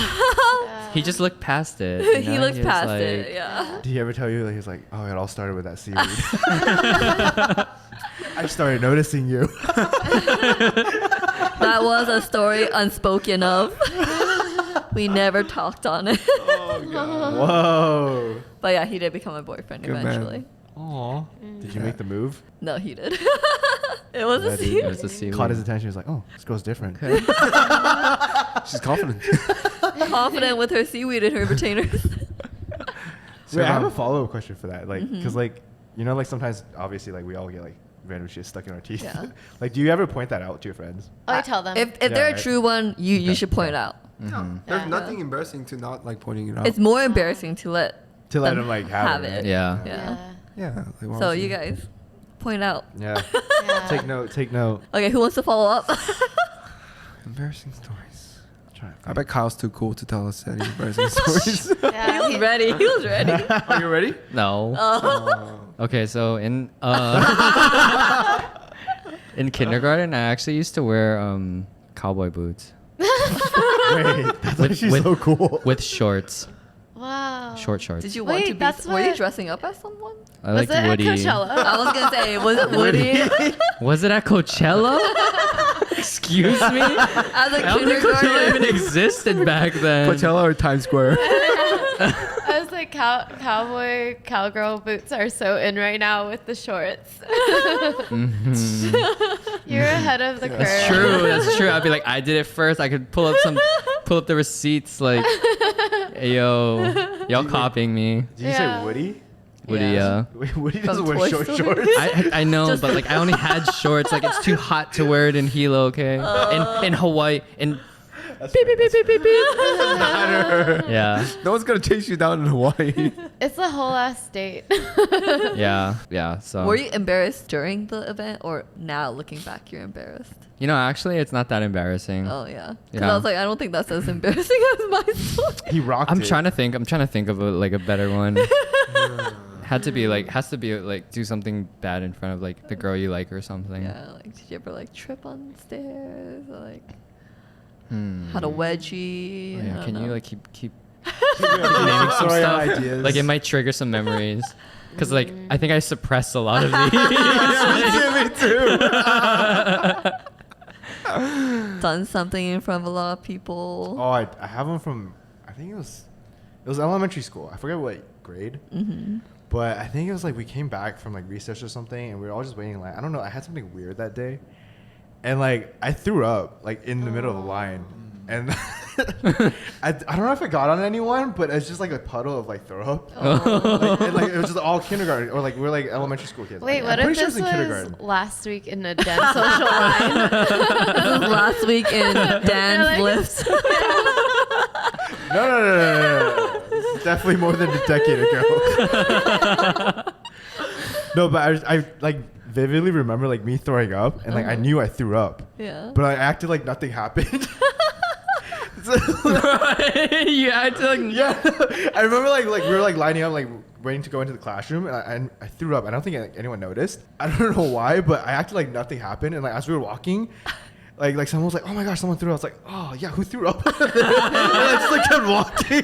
He just looked past it. You He know? looked was past like- it. Yeah. Did he ever tell you, like, he's like, oh, it all started with that seaweed? I started noticing you. That was a story unspoken of. We never talked on it. Whoa. But yeah, he did become my boyfriend Good man. eventually. Aw. Did you make the move? No, he did. It was Yeah, a dude. seaweed. It was a seaweed. Caught his attention. He was like, oh, this girl's different. She's confident. Confident with her seaweed and her retainers. Wait, I have a follow-up question for that. Like, because, like, you know, like, sometimes, obviously, like, we all get, like, random shit stuck in our teeth. Yeah. Like, do you ever point that out to your friends? Oh, I tell them. If Yeah, they're a right. true one, you Okay. should point it out. Mhm. There's Yeah. nothing embarrassing to not like pointing it out. It's more embarrassing to let To let them, like, have it. Yeah. Yeah. yeah. Like, why So would you guys point out. Yeah. Yeah. Take note. Take note. Okay, who wants to follow up? Embarrassing stories. Try it. I bet Kyle's too cool to tell us any embarrassing stories. He Yeah, was ready. He was ready. Are you ready? No. Oh. Okay, so in in kindergarten, I actually used to wear cowboy boots Wait, that's actually so cool. with shorts, Wow. short shorts. Did you Wait, want to be? that's Were you what- dressing up as someone? I Was liked it Woody. at Coachella? I was gonna say, was it Woody? Was it at Coachella? Excuse me. As a I don't think Coachella even kindergarten. existed back then. Coachella or Times Square? I was like, cowboy, cowgirl boots are so in right now with the shorts. Mhm. You're ahead of the curve. That's true. That's true. I'd be like, I did it first. I could pull up the receipts. Like, hey, yo, y'all copying me. Did you Yeah. say Woody? Woody, Yeah. Wait, Woody From doesn't wear Toy short Story? shorts. I know, Just- but like I only had shorts. Like it's too hot to wear it in Hilo, okay? In Hawaii, in beep beep beep beep beep beep. Yeah, No one's gonna chase you down in Hawaii. It's a whole ass state. yeah. So Were you embarrassed during the event, or now looking back, you're embarrassed? you know, actually, it's not that embarrassing. Oh yeah. Because Yeah. I was like, I don't think that's as embarrassing as my story. He rocked I'm it. trying to think of a better one. Has to be like do something bad in front of like the girl you like or something. Yeah. Like, did you ever like trip on stairs? Or, like, Hmm. had a wedgie? Oh, I yeah. don't Can you know. like keep naming some Sorry, stuff? ideas. Like it might trigger some memories. Cause like I think I suppressed a lot of these. Me too. Done something in front of a lot of people? Oh, I have one from, I think it was elementary school. I forget what grade. Mm-hmm. But I think it was like we came back from like recess or something, and we were all just waiting in line. I don't know. I had something weird that day, and like I threw up like in the middle of the line, and I don't know if it got on anyone, but it's just like a puddle of like throw up. Like it was just all kindergarten, or like we're like elementary school kids. Wait, Like, what I'm if pretty sure this it was was in kindergarten. last week in a den social line? This was last week in Dan's like- lift. No. This is definitely more than a decade ago. No, but I like vividly remember like me throwing up, and like I knew I threw up, Yeah. but I acted like nothing happened. You had to like Yeah, I remember like we were like lining up like waiting to go into the classroom, and I threw up. I don't think anyone noticed. I don't know why, but I acted like nothing happened, and like as we were walking. Like someone was like, oh my gosh, someone threw up. I was like, oh yeah, who threw up? And I just like kept walking.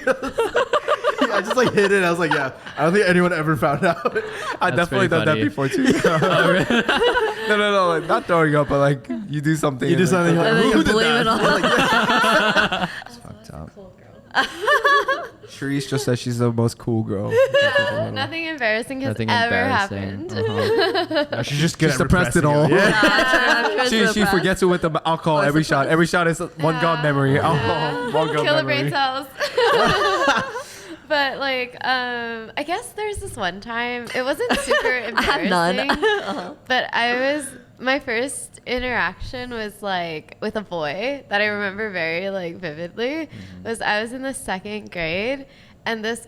I just like hid it. I was like, yeah, I don't think anyone ever found out. I That's definitely done pretty that funny. before too. No, like, not throwing up, but like you do something. You do and, something, Like, you're And then who you did blame that? it on. It's fucked up. Cherise just said she's the most cool girl. Nothing embarrassing has Nothing ever embarrassing. happened. No, she's just good She at suppressed it repressing all. Yeah. I'm sure She it's she suppressed. forgets it with the alcohol Oh, every suppressed. shot. Every shot is one gun memory. Alcohol, one gun Killer memory. brain cells. But like, I guess there's this one time. It wasn't super I have none. embarrassing, but my first interaction was like with a boy that I remember very like vividly. Was I was in the 2nd grade, and this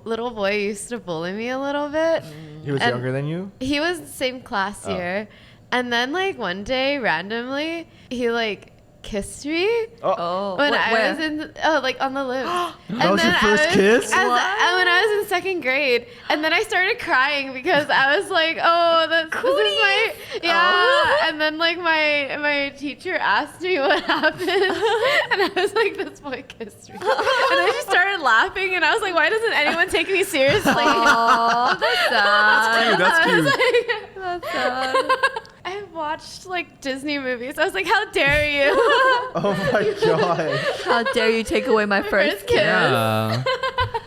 little boy used to bully me a little bit. He was And younger than you? He was the same class Oh. year, and then like one day randomly he like kissed me Oh, when I where? was in like on the lips. That was your first kiss? When I was in second grade, and then I started crying because I was like, "Oh, this is my And then like my teacher asked me what happened, and I was like, "This boy kissed me," and then she started laughing, and I was like, "Why doesn't anyone take me seriously?" Oh, that's sad. That's I was cute. like, That's sad. I watched like Disney movies. I was like, "How dare you?" Oh my god. How dare you take away my first First kiss? Yeah.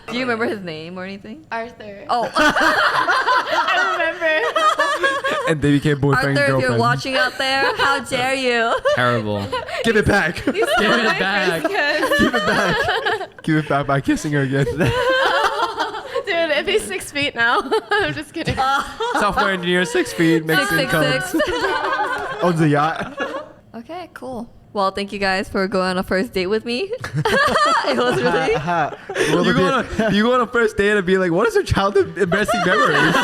Do you remember his name or anything? Arthur. Oh, I remember. And they became boyfriend Arthur, and if you're girlfriend. watching out there, how dare you? Terrible. Give it back. Give it back. Give it back. Give it back by kissing her again. Dude, if he's 6 feet now, I'm just kidding. Software engineer, 6 feet, makes income. 666. Owns a yacht. Okay, cool. Well, thank you guys for going on a first date with me. It was really. You go on a first date and be like, what is your childhood embarrassing memories?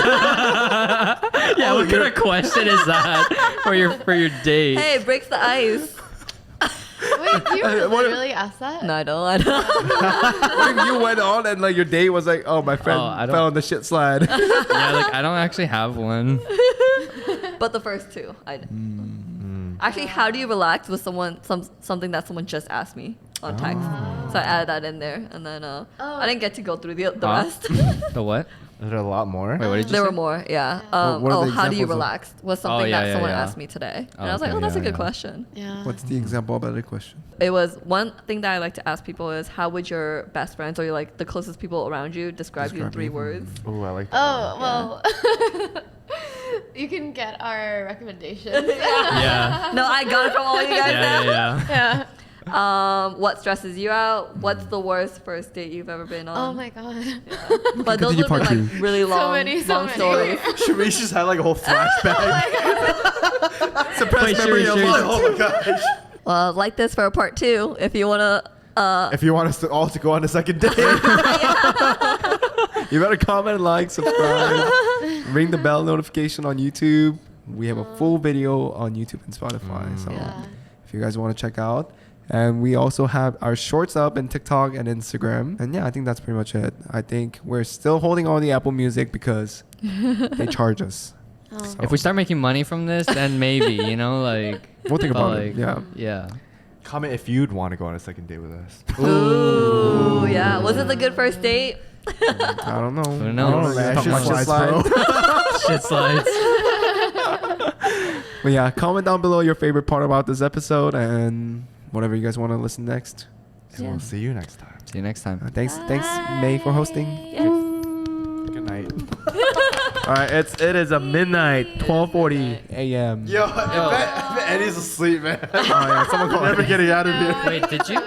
Yeah, what kind of question is that for your date? Hey, it breaks the ice. Wait, do you What- really ask that? No, I don't. What if you went on and like your date was like, oh, my friend I don't- fell on the shit slide. Yeah, like I don't actually have one. But the first two, I did. Actually, how do you relax with something that someone just asked me on text? So I added that in there, and then I didn't get to go through the Huh? rest. The what? Is there a lot more? Wait, what did you There say? were more, yeah. What are the How do you examples of- relax? Was something yeah, that yeah, someone yeah. asked me today, and Oh, I was like, okay, oh, that's a yeah, good yeah. question. Yeah. What's the example about that question? It was one thing that I like to ask people is how would your best friends or like the closest people around you describe you in Describe 3 you. words? Oh, I like that. Oh, well. You can get our recommendations. Yeah. No, I got it from all you guys now. Yeah. Yeah. What stresses you out? What's the worst first date you've ever been on? Oh my god. But those Continue would be part like two. really long, many long stories. Cherise just had like a whole flashback. Suppressed Wait, memory of Cherise. life. Oh my gosh. Well, like this for a part 2 if you wanna. If you want us to all to go on a second date. You better comment, like, subscribe, ring the bell notification on YouTube. We have a full video on YouTube and Spotify. So Yeah. if you guys want to check out. And we also have our shorts up in TikTok and Instagram. And yeah, I think that's pretty much it. I think we're still holding on the Apple Music because they charge us. Oh. So If we start making money from this, then maybe, like. we'll think but, about it. Yeah. Yeah. Comment if you'd want to go on a second date with us. Ooh, yeah. Was it a good first date? I don't know. Who knows? man. Talk Shit about shit slides, bro. Shit slides. But yeah, comment down below your favorite part about this episode and whatever you guys want to listen next. And we'll see you next time. See you next time. Thanks, May, for hosting. Good night. All right, it is a midnight, 12:40 a.m. Yo, if Eddie's asleep, man. Oh, yeah, someone call Never Eddie. getting out of here. Wait, did you?